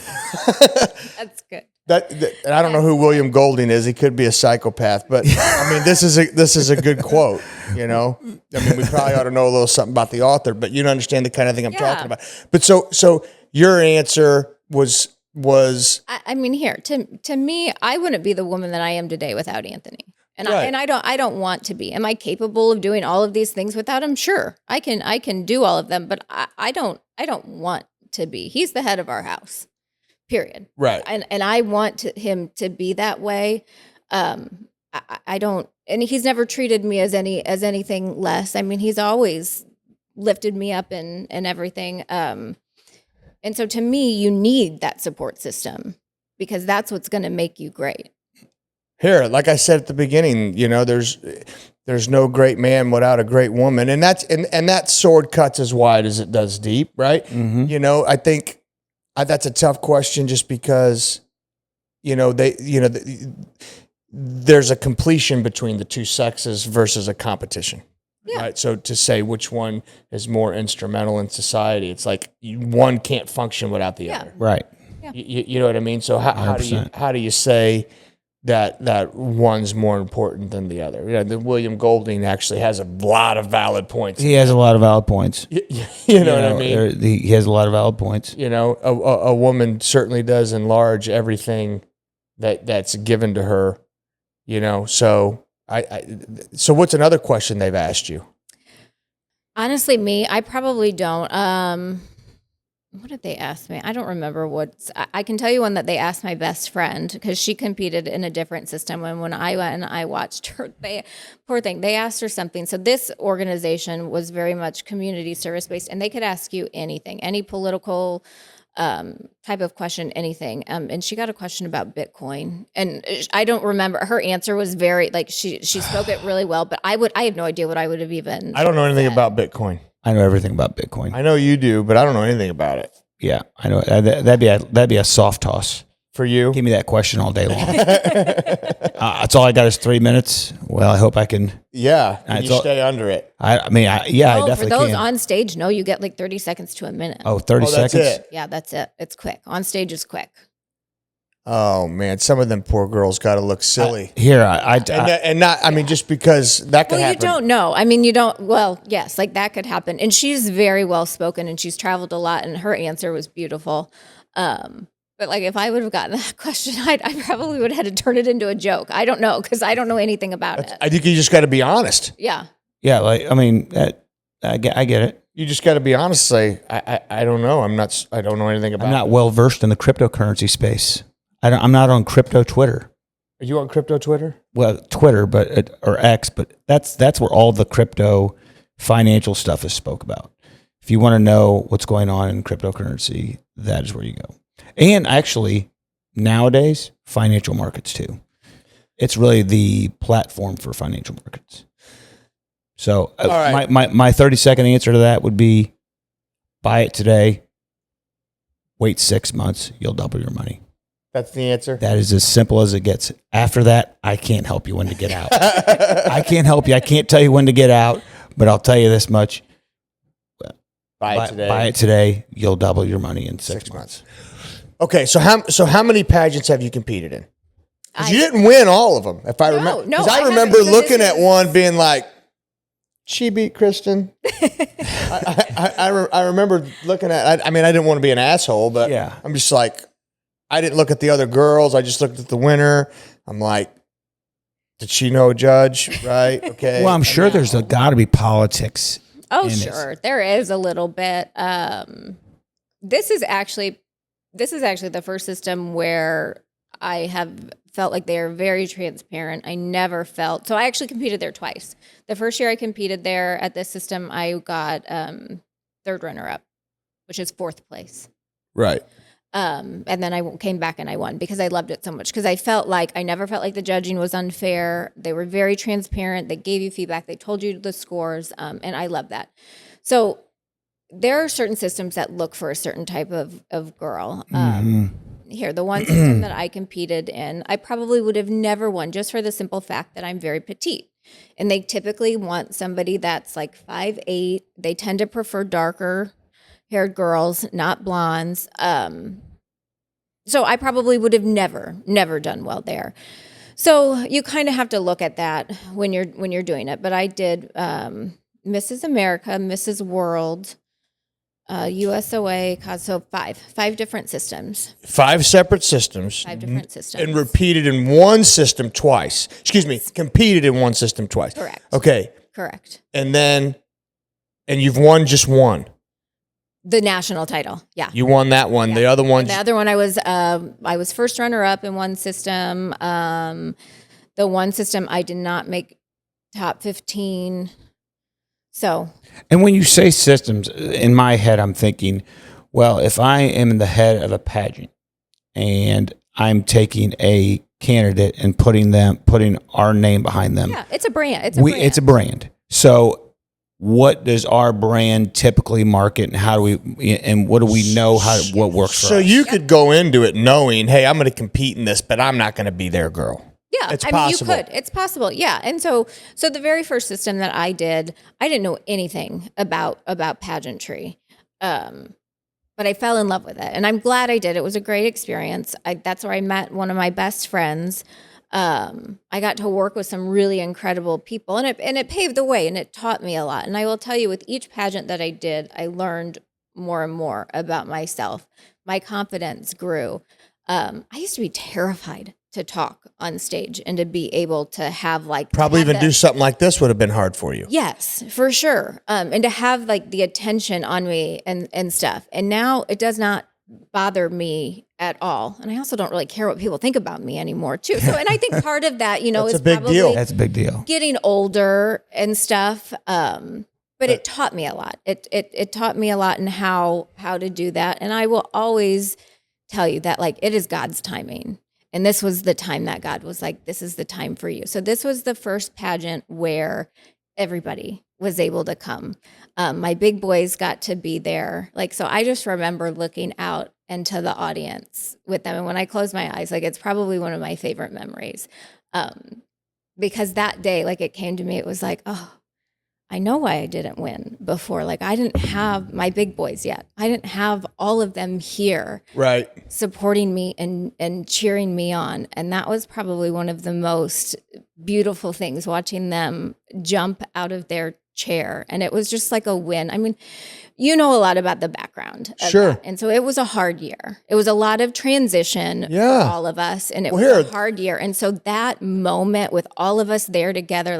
That's good. And I don't know who William Golding is. He could be a psychopath, but I mean, this is a good quote. You know, I mean, we probably ought to know a little something about the author, but you understand the kind of thing I'm talking about. But so your answer was. I mean, here to me, I wouldn't be the woman that I am today without Anthony. And right. I don't want to be. Am I capable of doing all of these things without him? Sure. I can do all of them, but I don't want to be. He's the head of our house. Period. Right. And I want him to be that way. I don't, and he's never treated me as anything less. I mean, he's always lifted me up and everything. And so to me, you need that support system because that's what's going to make you great. Here, like I said at the beginning, you know, there's no great man without a great woman, and that sword cuts as wide as it does deep, right? Mm-hmm. You know, I think that's a tough question, just because, there's a completion between the two sexes versus a competition, right? So to say which one is more instrumental in society, it's like one can't function without the other, right? Yeah. You know what I mean? So how do you say that one's more important than the other? Yeah, the William Golding actually has a lot of valid points. He has a lot of valid points. You know what I mean? He has a lot of valid points. You know, a woman certainly does enlarge everything that's given to her. You know, so so what's another question they've asked you? Honestly, I probably don't. What did they ask me? I don't remember I can tell you one that they asked my best friend because she competed in a different system. And when I went and I watched her, poor thing, they asked her something. So this organization was very much community service based, and they could ask you anything, any political type of question, anything. And she got a question about Bitcoin, and I don't remember. Her answer was very she spoke it really well, but I have no idea what I would have even. I don't know anything about Bitcoin. I know everything about Bitcoin. I know you do, but I don't know anything about it. Yeah, I know. That'd be a soft toss for you. Give me that question all day long. That's all I got is 3 minutes. Well, I hope I can. Yeah, you stay under it. I definitely for those can. on stage, no, you get like 30 seconds to a minute. Oh, 30 seconds? That's it. Yeah, that's it. It's quick. On stage is quick. Oh man, some of them poor girls got to look silly. Just because that could happen. You don't know. I mean, you don't. Well, yes, like that could happen. And she's very well spoken, and she's traveled a lot, and her answer was beautiful. But like, if I would have gotten that question, I probably would have had to turn it into a joke. I don't know because I don't know anything about it. I think you just got to be honest. Yeah. Yeah, I get it. You just got to be honest. Say, I don't know. I don't know anything about. I'm not well versed in the cryptocurrency space. I'm not on crypto Twitter. Are you on crypto Twitter? Well, Twitter, or X, but that's where all the crypto financial stuff is spoke about. If you want to know what's going on in cryptocurrency, that is where you go. And actually, nowadays, financial markets too. It's really the platform for financial markets. So right. my 30-second answer to that would be buy it today, wait 6 months, you'll double your money. That's the answer. That is as simple as it gets. After that, I can't help you when to get out. I can't help you. I can't tell you when to get out, but I'll tell you this much. Buy it today. You'll double your money in 6 months. Okay, so how many pageants have you competed in? Because you didn't win all of them, if I remember. No, I remember looking at one being like, she beat Kristen. I remember looking at. I mean, I didn't want to be an asshole, but Yeah. I'm just like, I didn't look at the other girls. I just looked at the winner. I'm like, did she know Judge? Right? Okay. Well, I'm sure there's got to be politics. Oh, in it. sure. There is a little bit. This is actually the first system where I have felt like they are very transparent. I never felt, so I actually competed there twice. The first year I competed there at this system, I got third runner up, which is fourth place. Right. And then I came back and I won because I loved it so much. Because I never felt like the judging was unfair. They were very transparent. They gave you feedback. They told you the scores. And I love that. So there are certain systems that look for a certain type of girl. Here, the one system that I competed in, I probably would have never won just for the simple fact that I'm very petite. And they typically want somebody that's like 5'8". They tend to prefer darker haired girls, not blondes. So I probably would have never done well there. So you kind of have to look at that when you're doing it. But I did Mrs. America, Mrs. World, USOA, so five different systems. 5 separate systems. 5 different systems. And repeated in one system twice. Excuse me, competed in one system twice. Correct. Okay. Correct. And you've won just one. The national title, yeah. You won that one. Yeah. The other one. The other one, I was first runner up in one system. The one system I did not make top 15. So. And when you say systems, in my head, I'm thinking, well, if I am in the head of a pageant and I'm taking a candidate and putting our name behind them. Yeah, it's a brand. It's a brand. So what does our brand typically market, and what do we know what works for us? So you could go into it knowing, hey, I'm going to compete in this, but I'm not going to be their girl. Yeah, it's possible. You could. It's possible. Yeah, and so the very first system that I did, I didn't know anything about pageantry, but I fell in love with it, and I'm glad I did. It was a great experience. That's where I met one of my best friends. I got to work with some really incredible people, and it paved the way, and it taught me a lot. And I will tell you, with each pageant that I did, I learned more and more about myself. My confidence grew. I used to be terrified to talk on stage and to be able to have do something like this would have been hard for you. Yes, for sure. And to have like the attention on me and stuff. And now it does not bother me at all. And I also don't really care what people think about me anymore too. So, and I think part of that, That's is a big probably deal. That's a big deal. Getting older and stuff. But it taught me a lot. It taught me a lot in how to do that. And I will always tell you that it is God's timing. And this was the time that God was like, this is the time for you. So this was the first pageant where everybody was able to come. My big boys got to be there. So I just remember looking out into the audience with them. And when I close my eyes, it's probably one of my favorite memories. Because that day, it came to me, it was like, oh, I know why I didn't win before. I didn't have my big boys yet. I didn't have all of them here, right, supporting me and cheering me on. And that was probably one of the most beautiful things, watching them jump out of their chair. And it was just like a win. I mean, you know a lot about the background of Sure. that. And so it was a hard year. It was a lot of transition for all of us. And it was a hard year. And so that moment with all of us there together,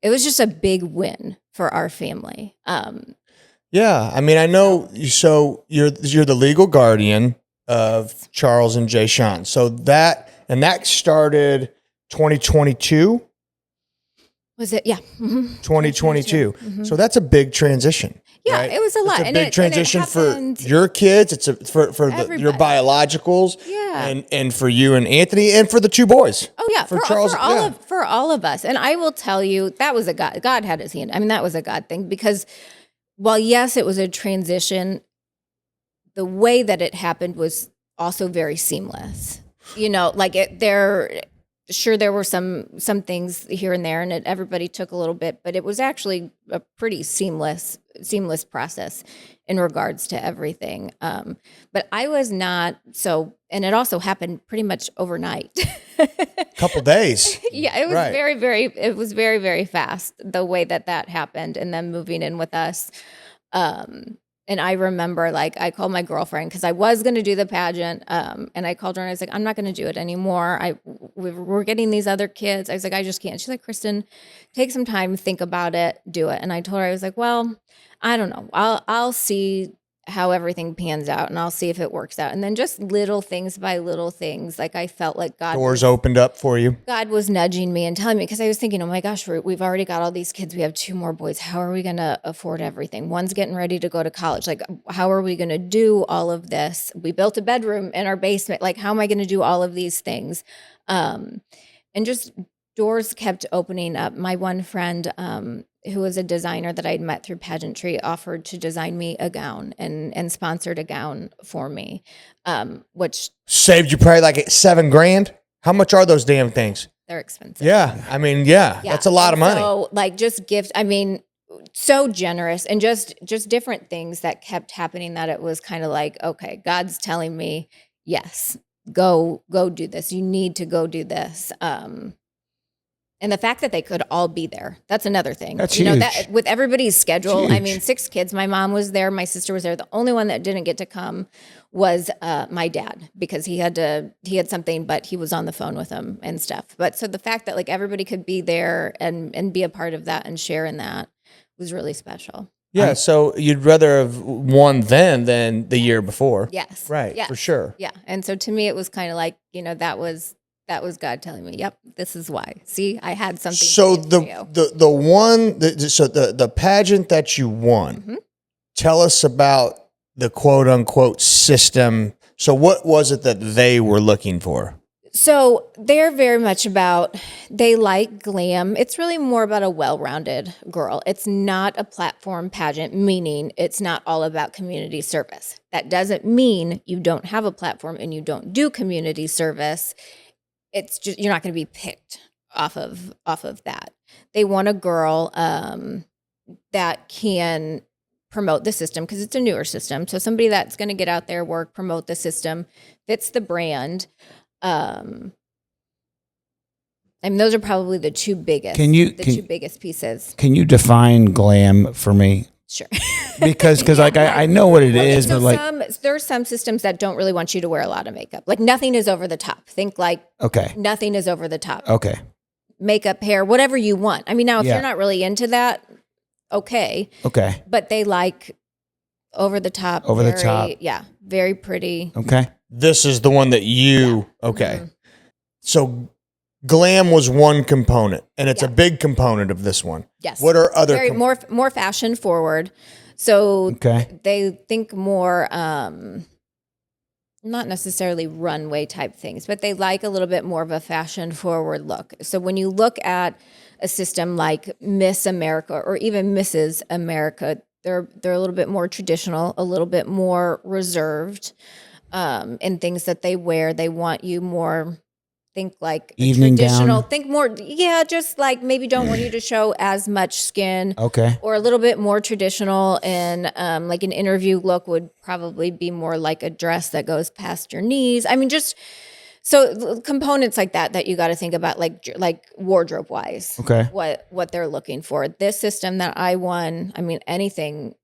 it was just a big win for our family. Yeah, I mean, I know. So you're the legal guardian of Charles and Jay Sean. So that started 2022. Was it? Yeah. Mm-hmm. 2022. Mm-hmm. So that's a big transition. Yeah, right? it was a lot. It's a big transition for your kids. It's for your biologicals. Yeah. And for you and Anthony and for the 2 boys. Oh yeah, for Charles. For all of us. And I will tell you, that was a God had his hand. I mean, that was a God thing, because while yes, it was a transition, the way that it happened was also very seamless. sure there were some things here and there, and everybody took a little bit, but it was actually a pretty seamless process in regards to everything. But I was not and it also happened pretty much overnight. Couple days. Yeah, it was Right. very, very fast the way that happened, and then moving in with us. And I remember, like, I called my girlfriend because I was going to do the pageant, and I called her and I was like, I'm not going to do it anymore. We're getting these other kids. I was like, I just can't. She's like, Kristen, take some time, think about it, do it. And I told her, I was like, well, I don't know. I'll see how everything pans out, and I'll see if it works out. And then just little things by little things, like I felt like Doors opened up for you. God was nudging me and telling me, because I was thinking, oh my gosh, we've already got all these kids. We have 2 more boys. How are we going to afford everything? One's getting ready to go to college. Like, how are we going to do all of this? We built a bedroom in our basement. Like, how am I going to do all of these things? And just doors kept opening up. My one friend, who was a designer that I'd met through pageantry, offered to design me a gown and sponsored a gown for me, which Saved you probably like $7,000. How much are those damn things? they're expensive. Yeah. I mean, yeah. That's a lot of money. So, like, just gift. I mean, so generous, and just different things that kept happening, that it was kind of like, okay, God's telling me, yes, go do this. You need to go do this. And the fact that they could all be there, that's another thing. That's you know, huge. that with everybody's schedule, I Huge. mean, 6 kids, my mom was there, my sister was there. The only one that didn't get to come was my dad, because he had something, but he was on the phone with them and stuff. But so the fact that, like, everybody could be there and be a part of that and share in that was really special. Yeah. So you'd rather have won then than the year before. Yes. Right. Yes. For sure. Yeah. And so to me, it was kind of like, you know, that was God telling me, yep, this is why. See, I had something. So to give to you. the pageant that you won, Mhm. tell us about the quote unquote system. So what was it that they were looking for? So they're very much they like glam. It's really more about a well-rounded girl. It's not a platform pageant, meaning it's not all about community service. That doesn't mean you don't have a platform and you don't do community service. It's just, you're not going to be picked off of that. They want a girl that can promote the system, because it's a newer system. So somebody that's going to get out there, work, promote the system, fits the brand. I mean, those are probably the 2 biggest. Two biggest pieces. Can you define glam for me? Sure. Because like I know what it is, So but like, there are some systems that don't really want you to wear a lot of makeup. Like, nothing is over the top. Think like okay, nothing is over the top. okay, Makeup, hair, whatever you want. I mean, now if Yeah. you're not really into that, okay. okay, But they like over the top. Over the top. Yeah. Very pretty. okay. This is the one that you, okay. Mhm. So glam was one component, and it's a Yeah. big component of this one. Yes. What are other Very more fashion forward. So Okay. they think more not necessarily runway type things, but they like a little bit more of a fashion forward look. So when you look at a system like Miss America or even Mrs. America, they're a little bit more traditional, a little bit more reserved in things that they wear. They want you more, think like a Evening traditional, gown? think more, yeah, just like maybe don't want you to show as much skin. Okay. Or a little bit more traditional, and like an interview look would probably be more like a dress that goes past your knees. I mean, just so components like that you got to think about, like wardrobe wise. Okay. What they're looking for. This system that I won, I mean, anything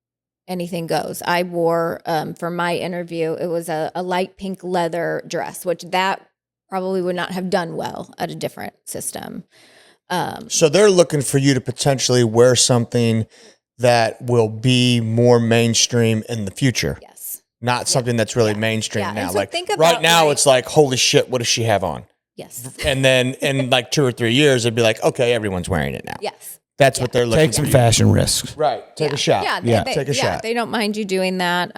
goes. I wore for my interview, it was a light pink leather dress, which that probably would not have done well at a different system. So they're looking for you to potentially wear something that will be more mainstream in the future. Yes. Not something that's really mainstream Yeah. now. And so Like think about, right now, like- it's like, holy shit, what does she have on? Yes. And then in like 2 or 3 years, it'd be like, okay, everyone's wearing it now. Yes. That's what they're looking Take some for. fashion risks. Right. Take a shot. Yeah. Take a shot. They don't mind you doing that.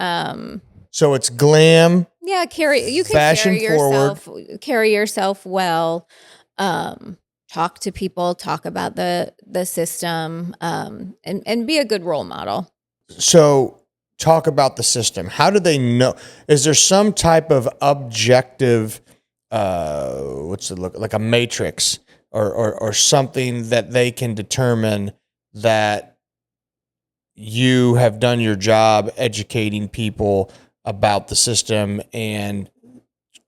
So it's glam. Yeah, you can Fashion carry yourself well. Talk to people, talk about the system, and be a good role model. So talk about the system. How do they know? Is there some type of objective what's it look like, a matrix or something that they can determine that you have done your job educating people about the system and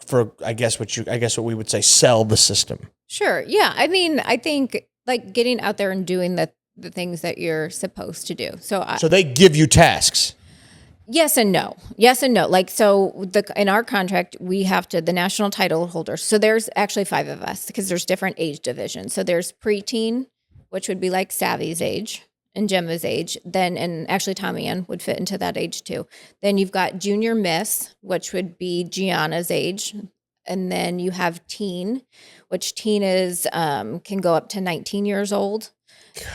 for I guess what we would say sell the system. Sure. Yeah. I mean, I think like getting out there and doing the things that you're supposed to do. So they give you tasks. Yes and no. Yes and no. Like, so in our contract, we have to, the national title holders. So there's actually 5 of us because there's different age divisions. So there's preteen, which would be like Savvy's age and Gemma's age. Then, and actually Tommy Ann would fit into that age too. Then you've got junior miss, which would be Gianna's age. And then you have teen, which teen is, can go up to 19 years old.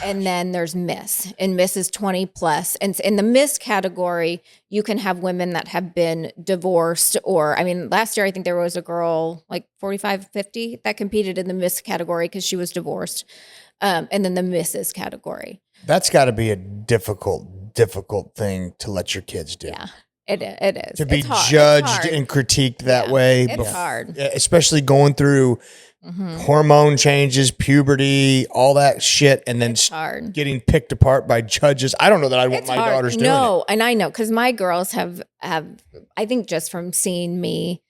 And then there's Miss, and Miss is 20 plus. And in the Miss category, you can have women that have been divorced or, I mean, last year, I think there was a girl like 45, 50 that competed in the Miss category because she was divorced. And then the Mrs. category. That's got to be a difficult thing to let your kids do. Yeah, it is. To be It's hard. judged and critiqued that way. It's hard. Especially going through hormone changes, puberty, all that shit, and then hard. Getting picked apart by judges. I don't know that I want my daughters doing it. No, and I know because my girls have. I think just from seeing me,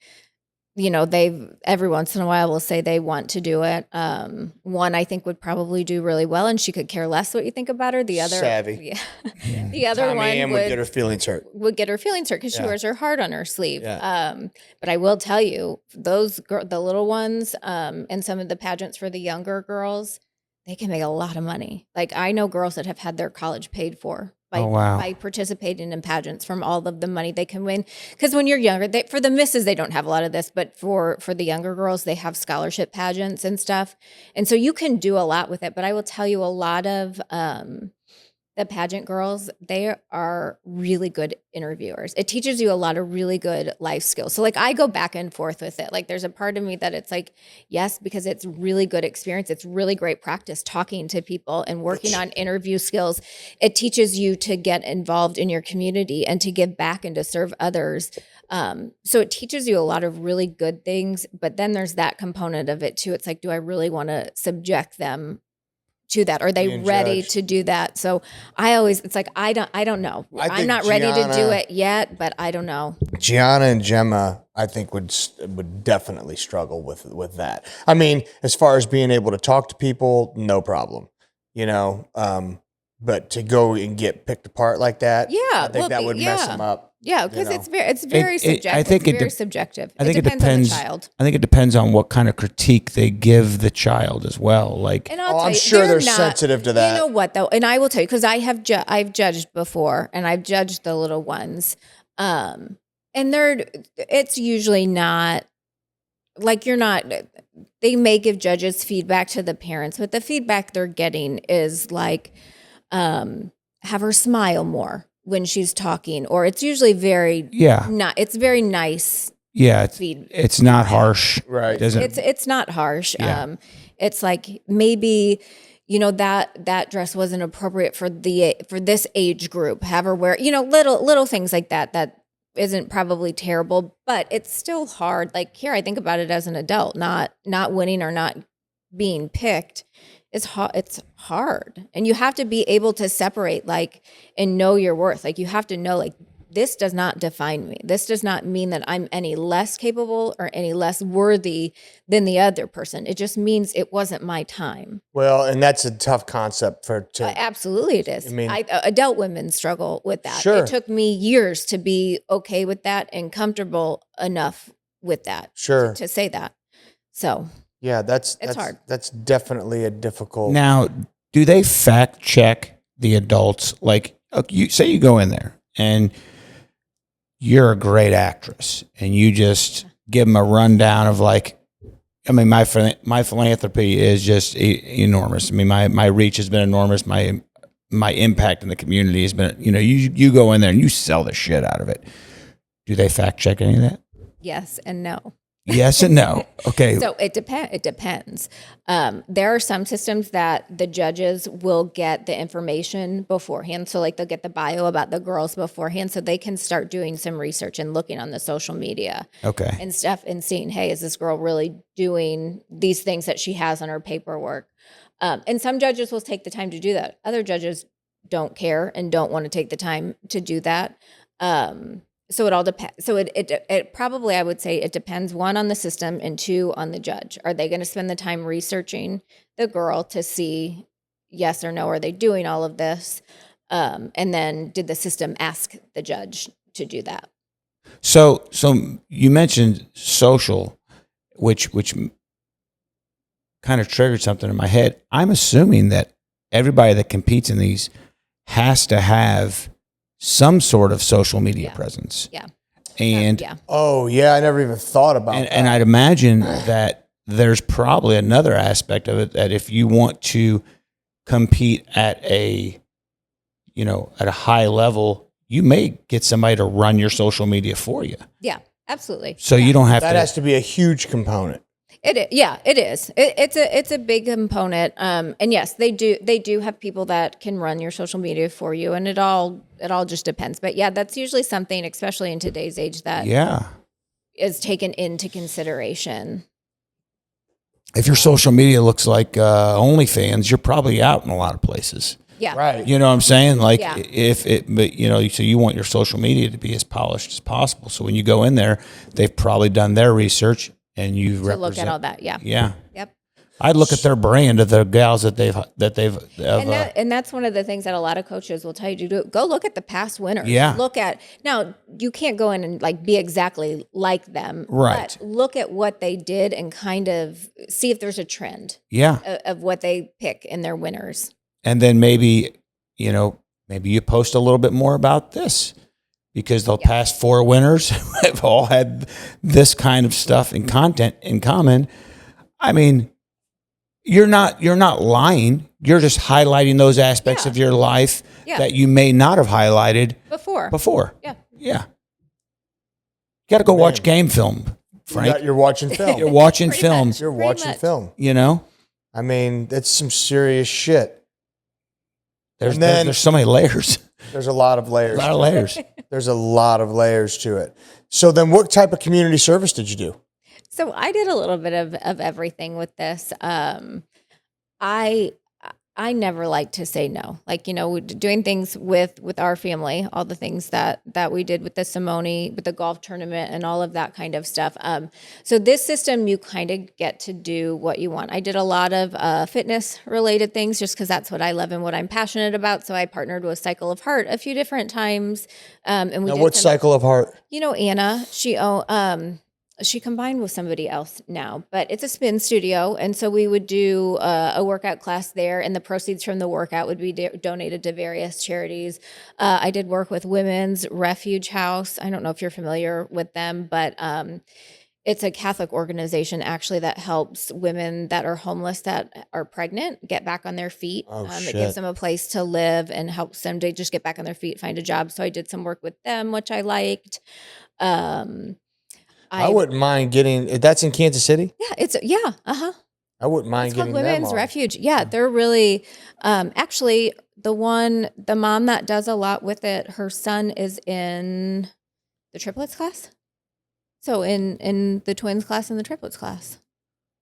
you know, they've every once in a while will say they want to do it. One I think would probably do really well, and she could care less what you think about her. The other, savvy. Yeah. The other Tommy one Ann would get her feelings hurt. Would get her feelings hurt because she wears her heart on her sleeve. Yeah. But I will tell you, the little ones, and some of the pageants for the younger girls, they can make a lot of money. Like I know girls that have had their college paid for by participating in pageants from all of the money they can win. Because when you're younger, for the misses, they don't have a lot of this, but for the younger girls, they have scholarship pageants and stuff. And so you can do a lot with it. But I will tell you, a lot of the pageant girls, they are really good interviewers. It teaches you a lot of really good life skills. So like I go back and forth with it. Like there's a part of me that it's like, yes, because it's really good experience. It's really great practice talking to people and working on interview skills. It teaches you to get involved in your community and to give back and to serve others. So it teaches you a lot of really good things, but then there's that component of it too. It's like, do I really want to subject them to that? Are they ready to do that? So it's like, I don't know. I'm not ready to do it yet, but I don't know. Gianna and Gemma, I think would definitely struggle with that. I mean, as far as being able to talk to people, no problem, you know, but to go and get picked apart like that, I think that would mess them up. Yeah, because it's very subjective. I think it's very subjective. I think it depends on the child. I think it depends on what kind of critique they give the child as well. Like, and I'm sure they're sensitive to that. You know what though, and I will tell you because I've judged before, and I've judged the little ones, and it's usually not like you're not. They may give judges feedback to the parents, but the feedback they're getting is like, have her smile more when she's talking, or it's usually very it's very nice. Yeah, it's not harsh, right? It's not harsh. Yeah. It's like maybe you know that dress wasn't appropriate for this age group. Have her wear little things like that isn't probably terrible, but it's still hard. Like here, I think about it as an adult, not winning or not being picked. It's hard. And you have to be able to separate and know your worth. Like you have to know this does not define me. This does not mean that I'm any less capable or any less worthy than the other person. It just means it wasn't my time. Well, and that's a tough concept absolutely it is. I mean, adult women struggle with that. Sure. It took me years to be okay with that and comfortable enough with that. Sure. To say that. So yeah, that's hard. That's definitely a difficult. Now, do they fact check the adults? Like, you say you go in there and you're a great actress, and you just give them a rundown of my philanthropy is just enormous. I mean, my reach has been enormous. My impact in the community has been. You go in there and you sell the shit out of it. Do they fact check any of that? Yes and no. Yes and no. Okay. So it depends. There are some systems that the judges will get the information beforehand. So like they'll get the bio about the girls beforehand, so they can start doing some research and looking on the social media Okay. and stuff and seeing, hey, is this girl really doing these things that she has on her paperwork? And some judges will take the time to do that. Other judges don't care and don't want to take the time to do that. So it all depends. So it probably, I would say it depends, one, on the system, and two, on the judge. Are they going to spend the time researching the girl to see yes or no? Are they doing all of this? And then did the system ask the judge to do that? So you mentioned social, which kind of triggered something in my head. I'm assuming that everybody that competes in these has to have some sort of social media presence. Yeah. And Yeah. Oh, yeah. I never even thought about that. and I'd imagine that there's probably another aspect of it, that if you want to compete at a high level, you may get somebody to run your social media for you. Yeah, absolutely. So you don't have That to. has to be a huge component. It is. It's a big component. And yes, they do have people that can run your social media for you, and it all just depends. But yeah, that's usually something, especially in today's age, that is taken into consideration. If your social media looks like OnlyFans, you're probably out in a lot of places. Yeah. Right. You know what I'm saying? Like Yeah. so you want your social media to be as polished as possible. So when you go in there, they've probably done their research, and you To look at all that. Yeah. Yeah. Yep. I'd look at their brand of the gals that they've And that's one of the things that a lot of coaches will tell you to do. Go look at the past winners. Yeah. Now you can't go in and like be exactly like them. Right. But look at what they did and kind of see if there's a trend of what they pick in their winners. And then maybe you post a little bit more about this, because the past 4 winners have all had this kind of stuff and content in common. I mean, you're not lying. You're just highlighting those aspects of your life that you may not have highlighted before. Yeah. Yeah. You got to go watch game film, Frank. You're watching film. You're watching Pretty film. much. You're Pretty watching much. film. I I mean, that's some serious shit. There's so many layers. There's a lot of layers. A lot of layers. There's a lot of layers to it. So then what type of community service did you do? So I did a little bit of everything with this. I never like to say no. Like, doing things with our family, all the things that we did with the Simone, with the golf tournament and all of that kind of stuff. So this system, you kind of get to do what you want. I did a lot of fitness related things just because that's what I love and what I'm passionate about. So I partnered with Cycle of Heart a few different times. And we Now, did what Cycle of Heart? Anna, she combined with somebody else now, but it's a spin studio. And so we would do a workout class there, and the proceeds from the workout would be donated to various charities. I did work with Women's Refuge House. I don't know if you're familiar with them, but it's a Catholic organization actually that helps women that are homeless, that are pregnant, get back on their feet. It gives them a place to live and helps them to just get back on their feet, find a job. So I did some work with them, which I liked. I wouldn't mind getting. That's in Kansas City. Yeah, I wouldn't mind It's called getting them Women's on. Refuge. Yeah, they're really, actually the mom that does a lot with it, her son is in the triplets class. So in the twins class and the triplets class.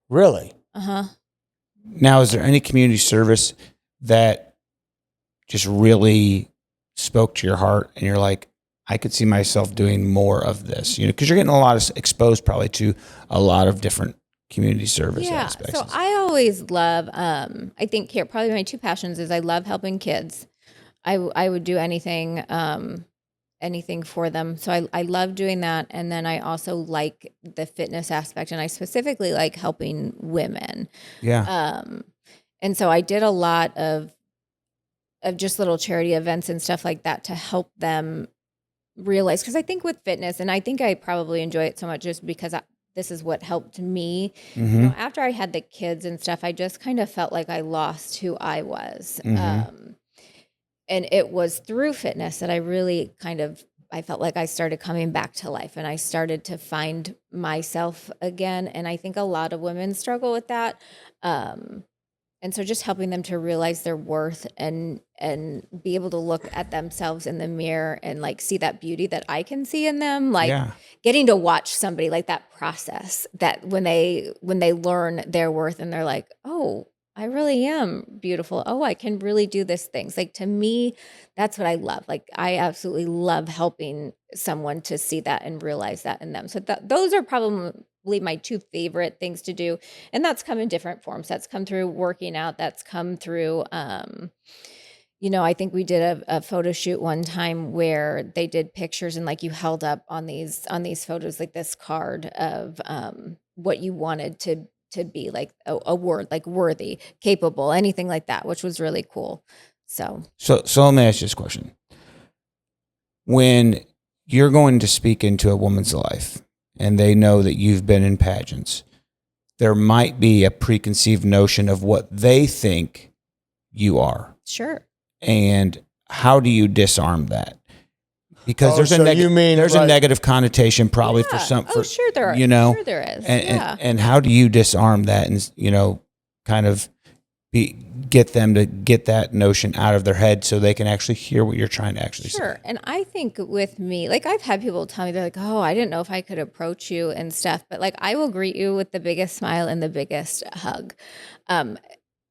Really? Now, is there any community service that just really spoke to your heart and you're like, I could see myself doing more of this, because you're getting a lot of exposed probably to a lot of different community service aspects. So I always love, I think here, probably my 2 passions is I love helping kids. I would do anything for them. So I love doing that. And then I also like the fitness aspect, and I specifically like helping women. Yeah. And so I did a lot of just little charity events and stuff like that to help them realize, because I think with fitness, and I think I probably enjoy it so much just because this is what helped me. After I had the kids and stuff, I just kind of felt like I lost who I was. And it was through fitness that I really kind of felt like I started coming back to life and I started to find myself again. And I think a lot of women struggle with that. And so just helping them to realize their worth and be able to look at themselves in the mirror and like see that beauty that I can see in them, like Yeah. getting to watch somebody like that process, that when they learn their worth and they're like, oh, I really am beautiful. Oh, I can really do this things. Like to me, that's what I love. Like I absolutely love helping someone to see that and realize that in them. So those are probably my two favorite things to do. And that's come in different forms. That's come through working out. That's come through, I think we did a photo shoot one time where they did pictures and like you held up on these photos, like this card of what you wanted to be, like a word, like worthy, capable, anything like that, which was really cool. So let me ask you this question. When you're going to speak into a woman's life and they know that you've been in pageants, there might be a preconceived notion of what they think you are. sure. And how do you disarm that? Because Oh, there's so you mean there's like- a negative connotation probably for Yeah. some. For, Sure there are. You know, Sure there is. and, Yeah. and how do you disarm that and kind of get them to get that notion out of their head so they can actually hear what you're trying to actually say? Sure. And I think with me, like I've had people tell me, they're like, oh, I didn't know if I could approach you and stuff, but like I will greet you with the biggest smile and the biggest hug.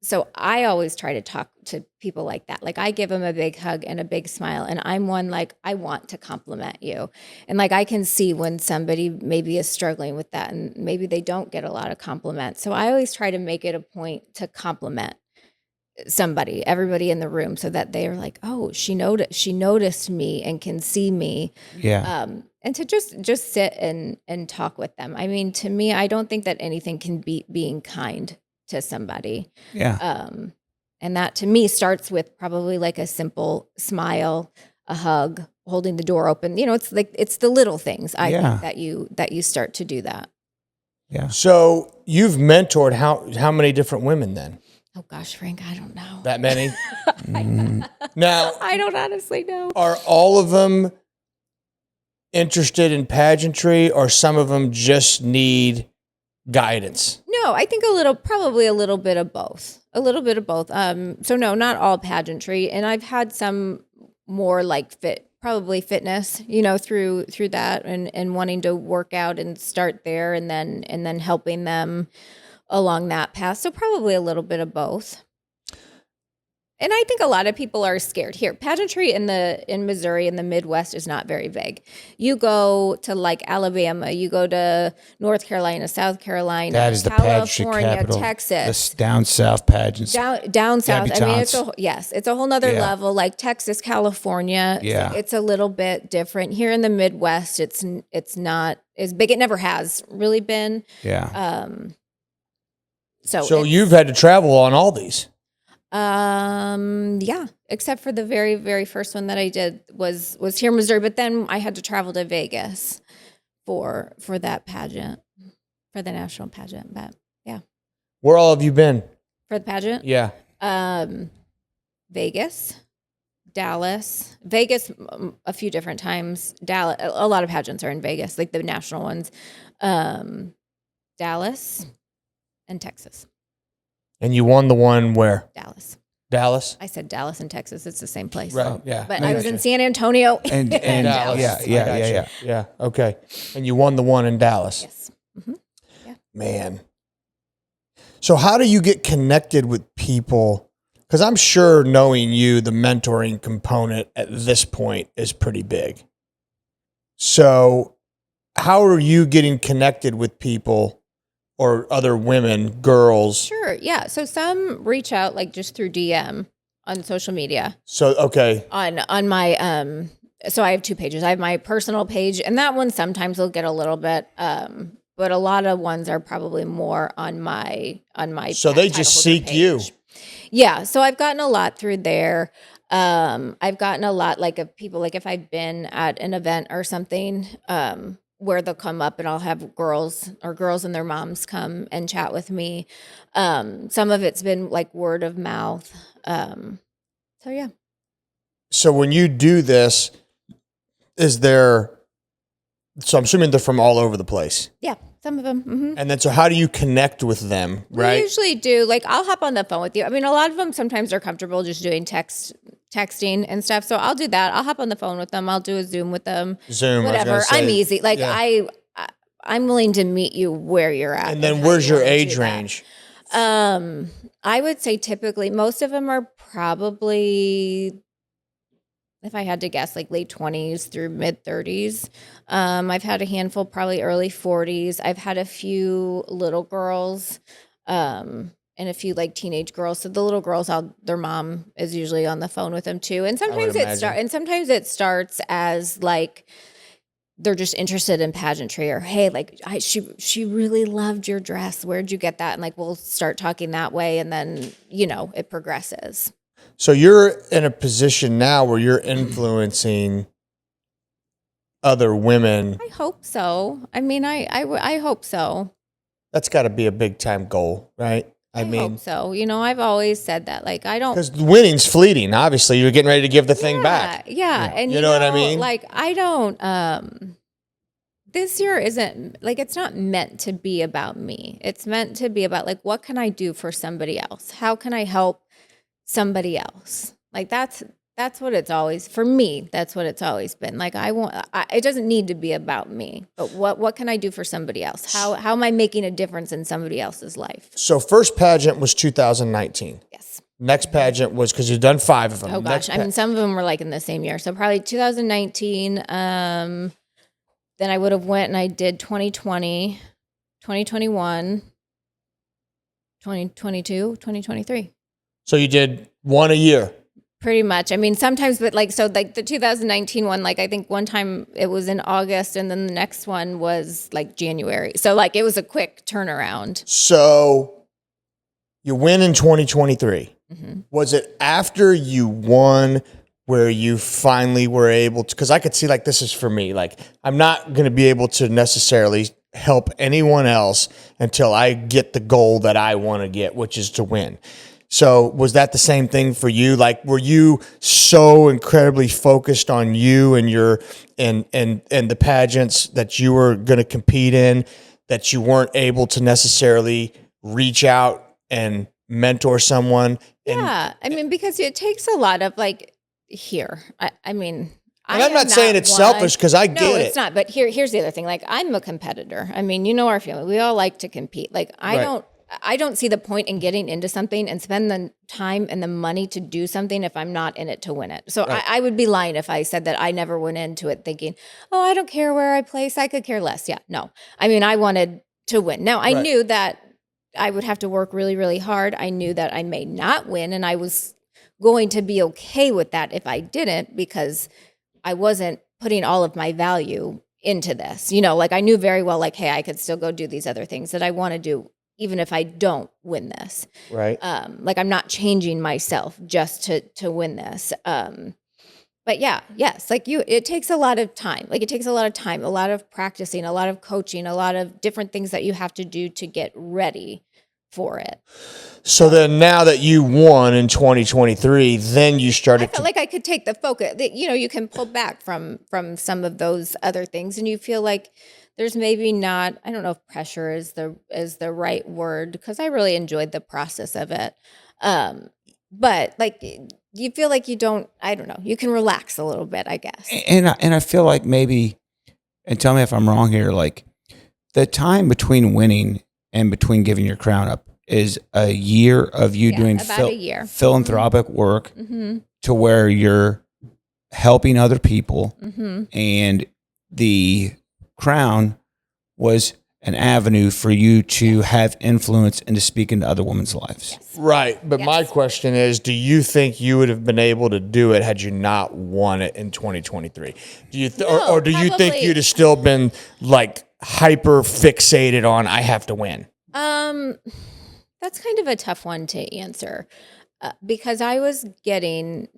So I always try to talk to people like that. Like I give them a big hug and a big smile. And I'm one, like, I want to compliment you. And like, I can see when somebody maybe is struggling with that and maybe they don't get a lot of compliments. So I always try to make it a point to compliment somebody, everybody in the room, so that they are like, oh, she noticed me and can see me. Yeah. And to just sit and talk with them. I mean, to me, I don't think that anything can beat being kind to somebody. Yeah. And that to me starts with probably like a simple smile, a hug, holding the door open. It's like, it's the little things I think that you start to do that. Yeah. So you've mentored how many different women then? Oh gosh, Frank, I don't know. That many? Now, I don't honestly know. are all of them interested in pageantry, or some of them just need guidance? No, I think probably a little bit of both. A little bit of both. So no, not all pageantry. And I've had some more like probably fitness, through that and wanting to work out and start there and then helping them along that path. So probably a little bit of both. And I think a lot of people are scared here. Pageantry in Missouri, in the Midwest, is not very big. You go to like Alabama, you go to North Carolina, South Carolina, That is the pageantry California, capital. Texas, The down south pageants. down south. I mean, Debutantes. it's a whole nother Yeah. level. Like Texas, California, Yeah. it's a little bit different. Here in the Midwest, it's not as big. It never has really been. Yeah. So you've had to travel on all these. Yeah, except for the very, very first one that I did was here in Missouri, but then I had to travel to Vegas for that pageant, for the national pageant. But yeah, Where all have you been? for the pageant, Yeah. Vegas, Dallas, Vegas a few different times. Dallas, a lot of pageants are in Vegas, like the national ones. Dallas and Texas. And you won the one where? Dallas. Dallas? I said Dallas and Texas. It's the same place. Right, yeah. But I was in San Antonio And Dallas. yeah, I yeah, got yeah, you. yeah. Yeah, okay. And you won the one in Dallas. Yes. Man. So how do you get connected with people? Because I'm sure knowing you, the mentoring component at this point is pretty big. So how are you getting connected with people or other women, girls? Sure. Yeah. So some reach out like just through DM on social media. So, okay. On my so I have two pages. I have my personal page, and that one sometimes will get a little bit but a lot of ones are probably more on my So they just title holder seek you. page. Yeah. So I've gotten a lot through there. I've gotten a lot like of people, like if I've been at an event or something, where they'll come up and I'll have girls and their moms come and chat with me. Some of it's been like word of mouth. So yeah. So when you do this, is there, so I'm assuming they're from all over the place. Yeah, some of them. Mm-hmm. And then, so how do you connect with them, right? We usually do, like, I'll hop on the phone with you. I mean, a lot of them sometimes are comfortable just doing texting and stuff. So I'll do that. I'll hop on the phone with them. I'll do a Zoom with them. Zoom, I was whatever. gonna say, I'm easy. Like, yeah. I'm willing to meet you where you're at. And then how where's you your wanna age do that. range? I would say typically most of them are probably, if I had to guess, like late 20s through mid 30s. I've had a handful, probably early 40s. I've had a few little girls, and a few like teenage girls. So the little girls, their mom is usually on the phone with them too. And sometimes sometimes it starts as like they're just interested in pageantry, or hey, like she really loved your dress. Where'd you get that? And like we'll start talking that way, and then it progresses. So you're in a position now where you're influencing other women. I hope so. I mean, I hope so. That's got to be a big time goal, right? I mean, hope so. I've always said that. Like, I don't. Because winning's fleeting. Obviously, you're getting ready to give the thing back. Yeah. And you know what I mean? Like, I don't, this year isn't, like, it's not meant to be about me. It's meant to be about, like, what can I do for somebody else? How can I help somebody else? Like, that's what it's always, for me, that's what it's always been. Like, it doesn't need to be about me, but what can I do for somebody else? How am I making a difference in somebody else's life? So first pageant was 2019. Yes. Next pageant was, because you've done 5 of them. Oh gosh. I mean, some of them were like in the same year. So probably 2019. Then I would have went and I did 2020, 2021, 2022, 2023. So you did one a year. Pretty much. I mean, sometimes, but like, so like the 2019 one, like I think one time it was in August and then the next one was like January. So like it was a quick turnaround. So you win in 2023. Mm-hmm. Was it after you won where you finally were able to, because I could see like, this is for me, like I'm not going to be able to necessarily help anyone else until I get the goal that I want to get, which is to win. So was that the same thing for you? Like, were you so incredibly focused on you and your and the pageants that you were going to compete in that you weren't able to necessarily reach out and mentor someone? Yeah. I mean, because it takes a lot of like I mean, and I'm not saying it's selfish, because I get it. No, it's not. But here's the other thing. Like, I'm a competitor. I mean, our family, we all like to compete. Like, I don't see the point in getting into something and spend the time and the money to do something if I'm not in it to win it. So I would be lying if I said that I never went into it thinking, oh, I don't care where I place. I could care less. Yeah, no. I mean, I wanted to win. Now, I knew that I would have to work really, really hard. I knew that I may not win, and I was going to be okay with that if I didn't, because I wasn't putting all of my value into this. Like I knew very well, like, hey, I could still go do these other things that I want to do even if I don't win this. Right. Like I'm not changing myself just to win this. But yes, like it takes a lot of time. Like it takes a lot of time, a lot of practicing, a lot of coaching, a lot of different things that you have to do to get ready for it. So then now that you won in 2023, then you started I felt like I could take the focus. You can pull back from some of those other things, and you feel like there's maybe not, I don't know if pressure is the right word, because I really enjoyed the process of it. But like you feel like you don't, I don't know, you can relax a little bit, I guess. And I feel like maybe, and tell me if I'm wrong here, like the time between winning and between giving your crown up is a year of you doing about a year. philanthropic work to where you're helping other people, and the crown was an avenue for you to have influence and to speak into other women's lives. Yes. Right. But my question is, do you think you would have been able to do it had you not won it in 2023? Do you or do you think you'd have still been like hyper fixated on I have to win? That's kind of a tough one to answer, because I was getting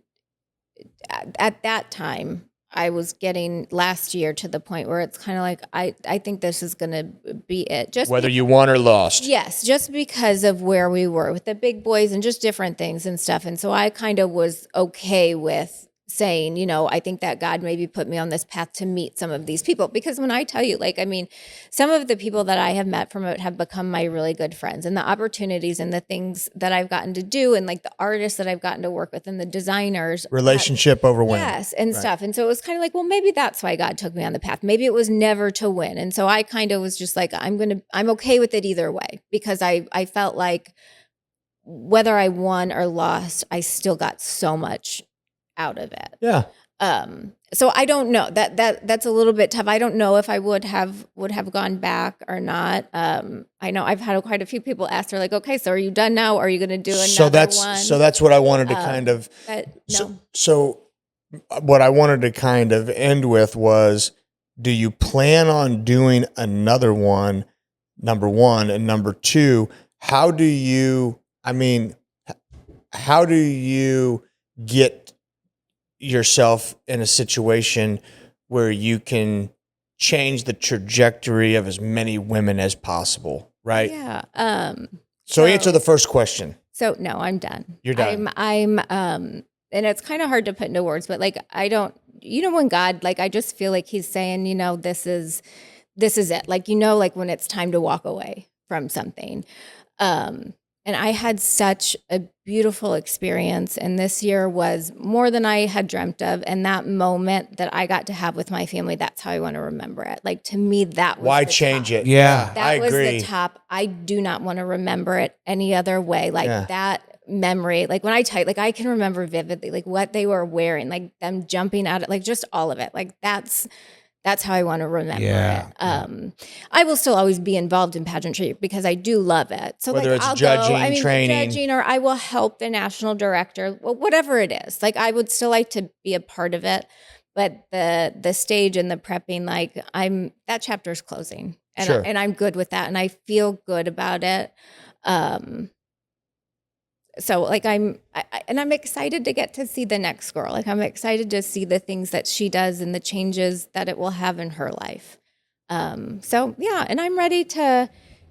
at that time, I was getting last year to the point where it's kind of like, I think this is going to be it. Just whether you won or lost. Yes, just because of where we were with the big boys and just different things and stuff. And so I kind of was okay with saying, you know, I think that God maybe put me on this path to meet some of these people. Because when I tell you, like, I mean, some of the people that I have met from it have become my really good friends, and the opportunities and the things that I've gotten to do, and like the artists that I've gotten to work with and the designers. Relationship over win. Yes, and stuff. And so it was kind of like, well, maybe that's why God took me on the path. Maybe it was never to win. And so I kind of was just like, I'm okay with it either way, because I felt like whether I won or lost, I still got so much out of it. Yeah. So I don't know, that's a little bit tough. I don't know if I would have gone back or not. I know I've had quite a few people ask, they're like, okay, so are you done now? Or are you going to do another one? So that's what I wanted to kind of, But no. so what I wanted to kind of end with was, do you plan on doing another one? Number one. And number two, how do you get yourself in a situation where you can change the trajectory of as many women as possible, right? Yeah. So answer the first question. So no, I'm done. You're done. I'm and it's kind of hard to put into words, but like, I don't, you know, when God, like, I just feel like he's saying, you know, this is it. Like, you know, like when it's time to walk away from something. And I had such a beautiful experience, and this year was more than I had dreamt of. And that moment that I got to have with my family, that's how I want to remember it. Like, to me, that was Why the change top. it? Yeah. That I was agree. the top. I do not want to remember it any other way. Like Yeah. that memory, like when I type, like I can remember vividly, like what they were wearing, like them jumping out, like just all of it. Like that's how I want to remember Yeah. it. I will still always be involved in pageantry because I do love it. So Whether like it's I'll judging, go, I mean, training. judging, or I will help the national director, whatever it is. Like I would still like to be a part of it, but the stage and the prepping, like that chapter's closing, and Sure. and I'm good with that, and I feel good about it. So like I'm excited to get to see the next girl. Like I'm excited to see the things that she does and the changes that it will have in her life. So yeah, and I'm ready to,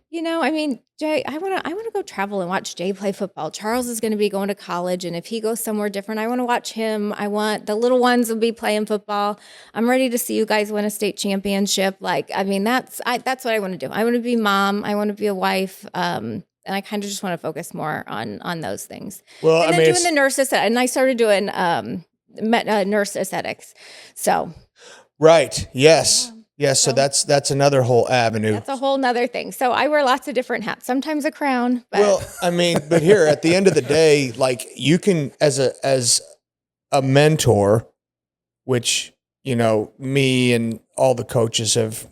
you know, I mean, Jay, I want to go travel and watch Jay play football. Charles is going to be going to college, and if he goes somewhere different, I want to watch him. I want the little ones will be playing football. I'm ready to see you guys win a state championship. Like, I mean, that's what I want to do. I want to be mom. I want to be a wife. And I kind of just want to focus more on those things. Well, And I then mean, doing the nurse aesthetic, and I started doing nurse aesthetics. So right. Yes. Yes. So that's another whole avenue. that's a whole nother thing. So I wear lots of different hats. Sometimes a crown. But Well, I mean, but here at the end of the day, like you can, as a mentor, which, you know, me and all the coaches have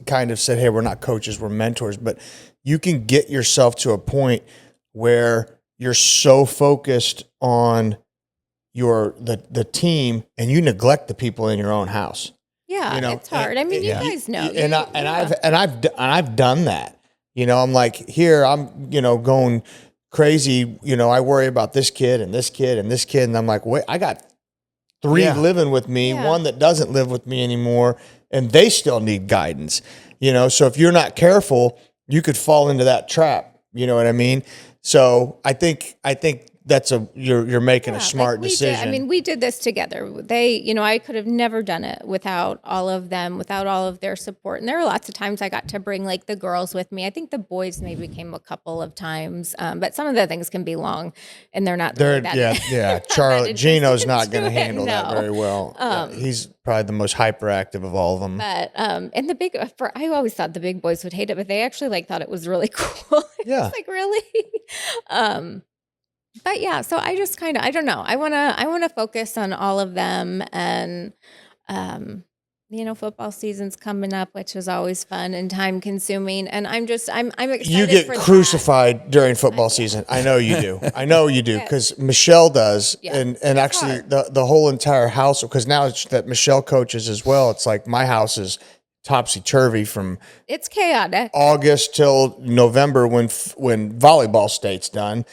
kind of said, hey, we're not coaches, we're mentors, but you can get yourself to a point where you're so focused on the team and you neglect the people in your own house. yeah, You know, it's hard. I mean, you guys know. I've done that. You know, I'm like, here I'm, you know, going crazy. You know, I worry about this kid and this kid and this kid, and I'm like, wait, I got three living with me, Yeah. one that doesn't live with me anymore, and they still need guidance. You know, so if you're not careful, you could fall into that trap. You know what I mean? So I think that's you're making a smart decision. I mean, we did this together. They, you know, I could have never done it without all of them, without all of their support. And there were lots of times I got to bring like the girls with me. I think the boys maybe came a couple of times, but some of the things can be long, and they're not. They're, that, yeah. Charlie Gino's not going to into it, handle that no. very well. He's probably the most hyperactive of all of them. But and the big, I always thought the big boys would hate it, but they actually like thought it was really cool. Yeah. It's like really. But yeah, so I just kind of, I don't know. I want to focus on all of them, and you know, football season's coming up, which is always fun and time consuming, and I'm excited. You get for crucified during football season. I know you do. I know you do, because Michelle does, Yeah. and It's actually hard. the whole entire house. Because now it's that Michelle coaches as well. It's like my house is topsy turvy from It's chaotic. August till November when volleyball state's done.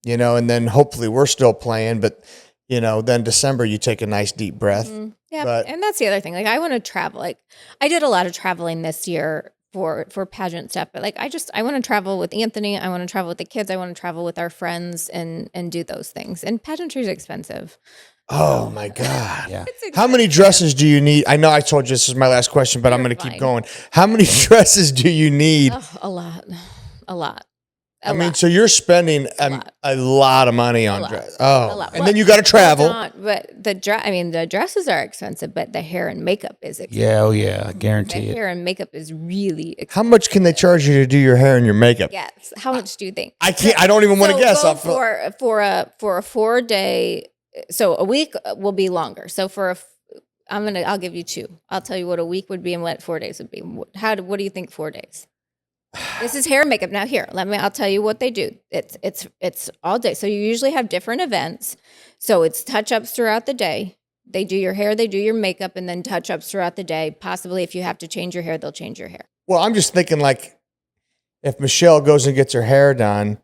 You know, and then hopefully we're still playing, but you know, then December you take a nice deep breath. Yeah, But- and that's the other thing. Like I want to travel. Like I did a lot of traveling this year for pageant stuff, but like I want to travel with Anthony. I want to travel with the kids. I want to travel with our friends and do those things. And pageantry is expensive. Oh my God. Yeah. It's How many expensive. dresses do you need? I know I told you this is my last question, but I'm going to keep fine. going. How many dresses do you need? Oh, a lot. A lot. I mean, so you're spending a lot of money on lot. dress. A Oh, lot. and then you got to travel. But the dresses are expensive, but the hair and makeup is expensive. Yeah, oh yeah, I The guarantee it. hair and makeup is really expensive. How much can they charge you to do your hair and your makeup? Yes. How much do you think? I can't. I don't even want to guess. go I'll feel- for a 4-day. So a week will be longer. So I'll give you 2. I'll tell you what a week would be and what 4 days would be. What do you think 4 days? This is hair and makeup. Now here, I'll tell you what they do. It's all day. So you usually have different events. So it's touch-ups throughout the day. They do your hair, they do your makeup, and then touch-ups throughout the day. Possibly if you have to change your hair, they'll change your hair. Well, I'm just thinking like if Michelle goes and gets her hair done,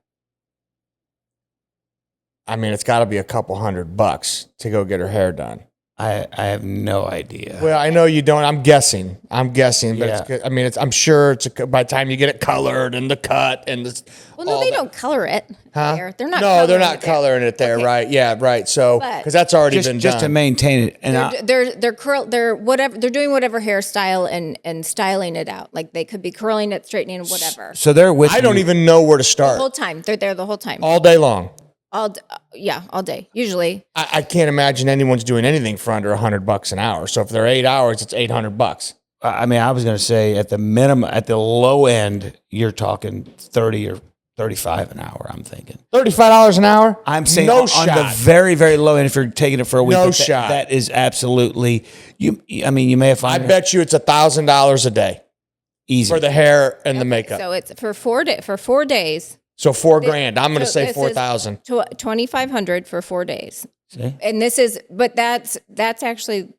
I mean, it's got to be a couple $100 to go get her hair done. I have no idea. Well, I know you don't. I'm guessing, but Yeah. it's good. I mean, I'm sure by the time you get it colored and the cut and the. Well, no, they don't color it there. They're not. No, they're not it there. coloring it there, Okay. right? Yeah, right. So But- because that's already been just to done. maintain it, and They're doing whatever hairstyle and styling it out. Like they could be curling it, straightening it, whatever. so they're with. I don't you. even know where to The start. whole time. They're there the whole time. All day long. All day. Usually. I can't imagine anyone's doing anything for under $100 an hour. So if they're 8 hours, it's $800. I mean, I was going to say at the minimum, at the low end, you're talking 30 or 35 an hour. I'm thinking. $35 an hour? I'm saying no on shot. the very, very low end, if you're taking it for a week, No but shot. That is absolutely you. I mean, you may have I found bet you it's $1,000 a day easy for the hair and the makeup. So it's for 4 days. So $4,000. I'm going to So say this is 4,000. $2,500 for 4 days. See? And that's actually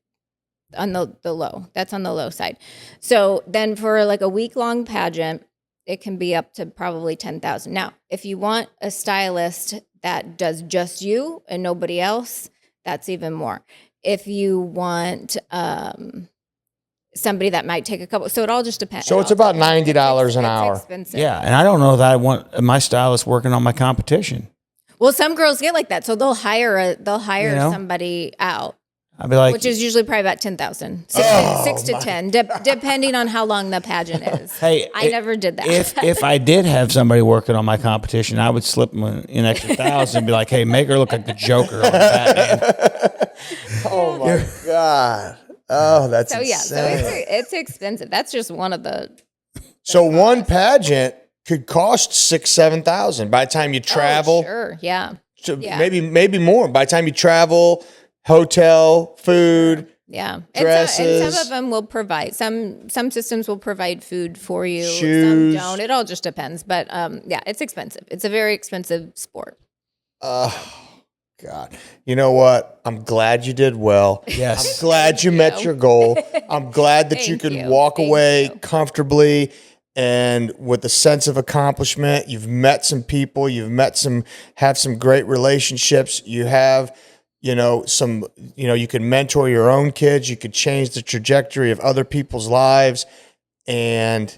on the low. That's on the low side. So then for like a week-long pageant, it can be up to probably 10,000. Now, if you want a stylist that does just you and nobody else, that's even more. If you want somebody that might take a couple, so it all just depends. So it's about $90 an hour. Expensive. Yeah, and I don't know that I want my stylist working on my competition. Well, some girls get like that, so they'll hire You know? somebody out, I'd be like, which is usually probably about 10,000, six to 10, depending on how long the pageant is. hey, I never did that. if I did have somebody working on my competition, I would slip them an extra 1,000 and be like, hey, make her look like the Joker on Batman. Oh my God. Oh, that's so yeah, insane. so it's expensive. That's just one of the. So one pageant could cost $6,000-7,000 by the time you travel. Oh, sure, yeah. So Yeah. maybe more by the time you travel, hotel, food. Yeah, Dresses. and some of them will provide some systems will provide food for you. Shoes. Some don't. It all just depends. But yeah, it's expensive. It's a very expensive sport. God, you know what? I'm glad you did well. Yes. I'm glad you met your goal. I'm glad that you Thank can you. walk Thank away you. comfortably and with a sense of accomplishment. You've met some people. Have some great relationships. You have, you can mentor your own kids. You could change the trajectory of other people's lives. And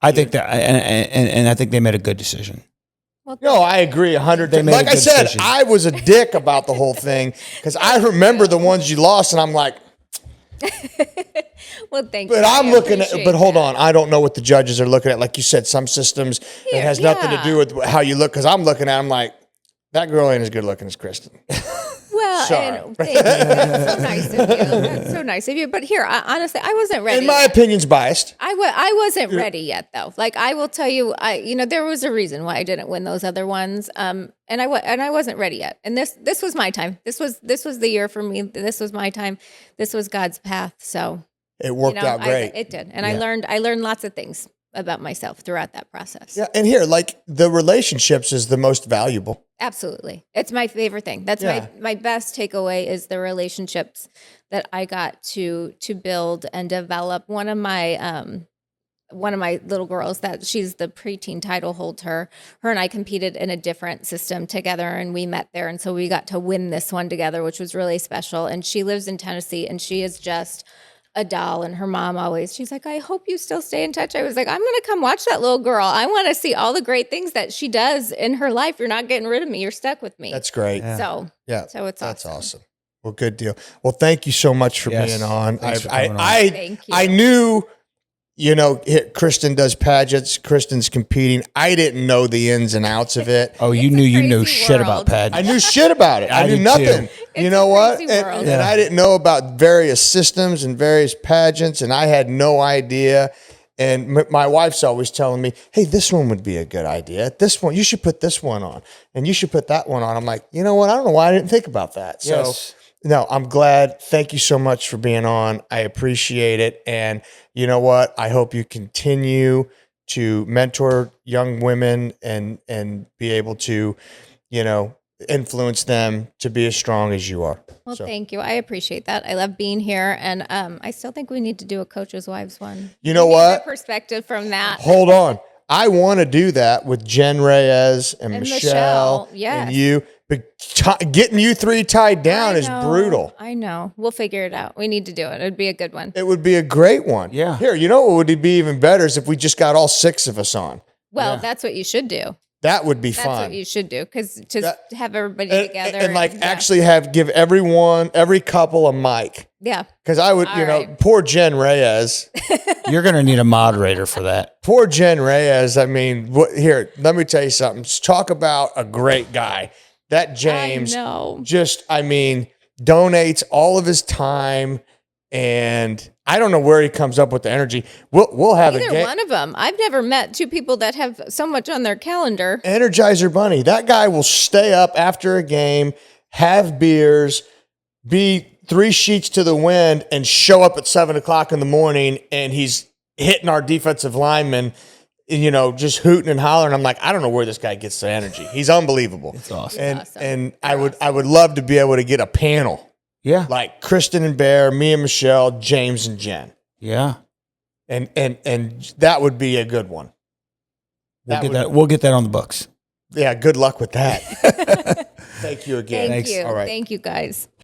I think that, and I think they made a good decision. Well, no, I agree 100. They made Like a I good said, decision. I was a dick about the whole thing because I remember the ones you lost, and I'm like, well, thank but you. I'm I looking at. appreciate But hold that. on, I don't know what the judges are looking at. Like you said, some systems it has nothing to do with how you look. Because I'm looking at, I'm like, that girl ain't as good looking as Kristen. Well, Sorry. and thank you. That's so nice of you. That's so nice of you. But here, honestly, I wasn't ready. In my opinion's biased. I wasn't ready yet, though. Like I will tell you, there was a reason why I didn't win those other ones. And I wasn't ready yet. And this was my time. This was the year for me. This was my time. This was God's path. So It worked out great. It did, and I learned lots of things about myself throughout that process. Yeah, and here, like the relationships is the most valuable. Absolutely. It's my favorite thing. That's my best takeaway is the relationships that I got to build and develop. One of my little girls that she's the preteen title holder, her and I competed in a different system together and we met there. And so we got to win this one together, which was really special. And she lives in Tennessee and she is just a doll. And her mom she's like, I hope you still stay in touch. I was like, I'm going to come watch that little girl. I want to see all the great things that she does in her life. You're not getting rid of me. You're stuck with me. That's great. So Yeah, so it's that's awesome. awesome. Well, good deal. Well, thank you so much for Yes. being on. Thanks for coming on. Thank you. I knew, Kristen does pageants. Kristen's competing. I didn't know the ins and outs of it. Oh, It's you a knew you knew crazy shit about world. pageants. I knew shit about it. I I knew did nothing. too. You It's know a what? crazy And, world. and I didn't know about various systems and various pageants, and I had no idea. And my wife's always telling me, "Hey, this one would be a good idea. This one, you should put this one on, and you should put that one on." I'm like, you know what? I don't know why I didn't think about that. So, Yes. no, I'm glad. Thank you so much for being on. I appreciate it. And you know what? I hope you continue to mentor young women and be able to, influence them to be as strong as you are. Well, So, thank you. I appreciate that. I love being here, and I still think we need to do a Coach's Wives one. You know We need what? their perspective from that. Hold on. I want to do that with Jen Reyes and And Michelle Michelle, yes. and you. But getting you three tied down I is know, brutal. I know. We'll figure it out. We need to do it. It'd be a good one. It would be a great one. Yeah. Here, you know what would be even better is if we just got all six of us on. Well, Yeah. that's what you should do. That would be That's fun. what you should do, because to That- have everybody and, together and like yeah. actually give every couple a mic. yeah. Because I would, All right. poor Jen Reyes. You're going to need a moderator for that. Poor Jen Reyes. I mean, here, let me tell you something. Just talk about a great guy. That James I know. donates all of his time, and I don't know where he comes up with the energy. We'll have a Either game. one of them. I've never met two people that have so much on their calendar. Energizer Bunny. That guy will stay up after a game, have beers, be 3 sheets to the wind, and show up at 7:00 in the morning, and he's hitting our defensive linemen, just hooting and hollering. I'm like, I don't know where this guy gets the energy. He's unbelievable. It's awesome. And Awesome. and I would love to be able to get a panel Yeah. like Kristen and Bear, me and Michelle, James and Jen, Yeah. and that would be a good one. We'll get that on the books. Yeah, good luck with that. Thank you again. Thank Thanks. you. All right. Thank you, guys.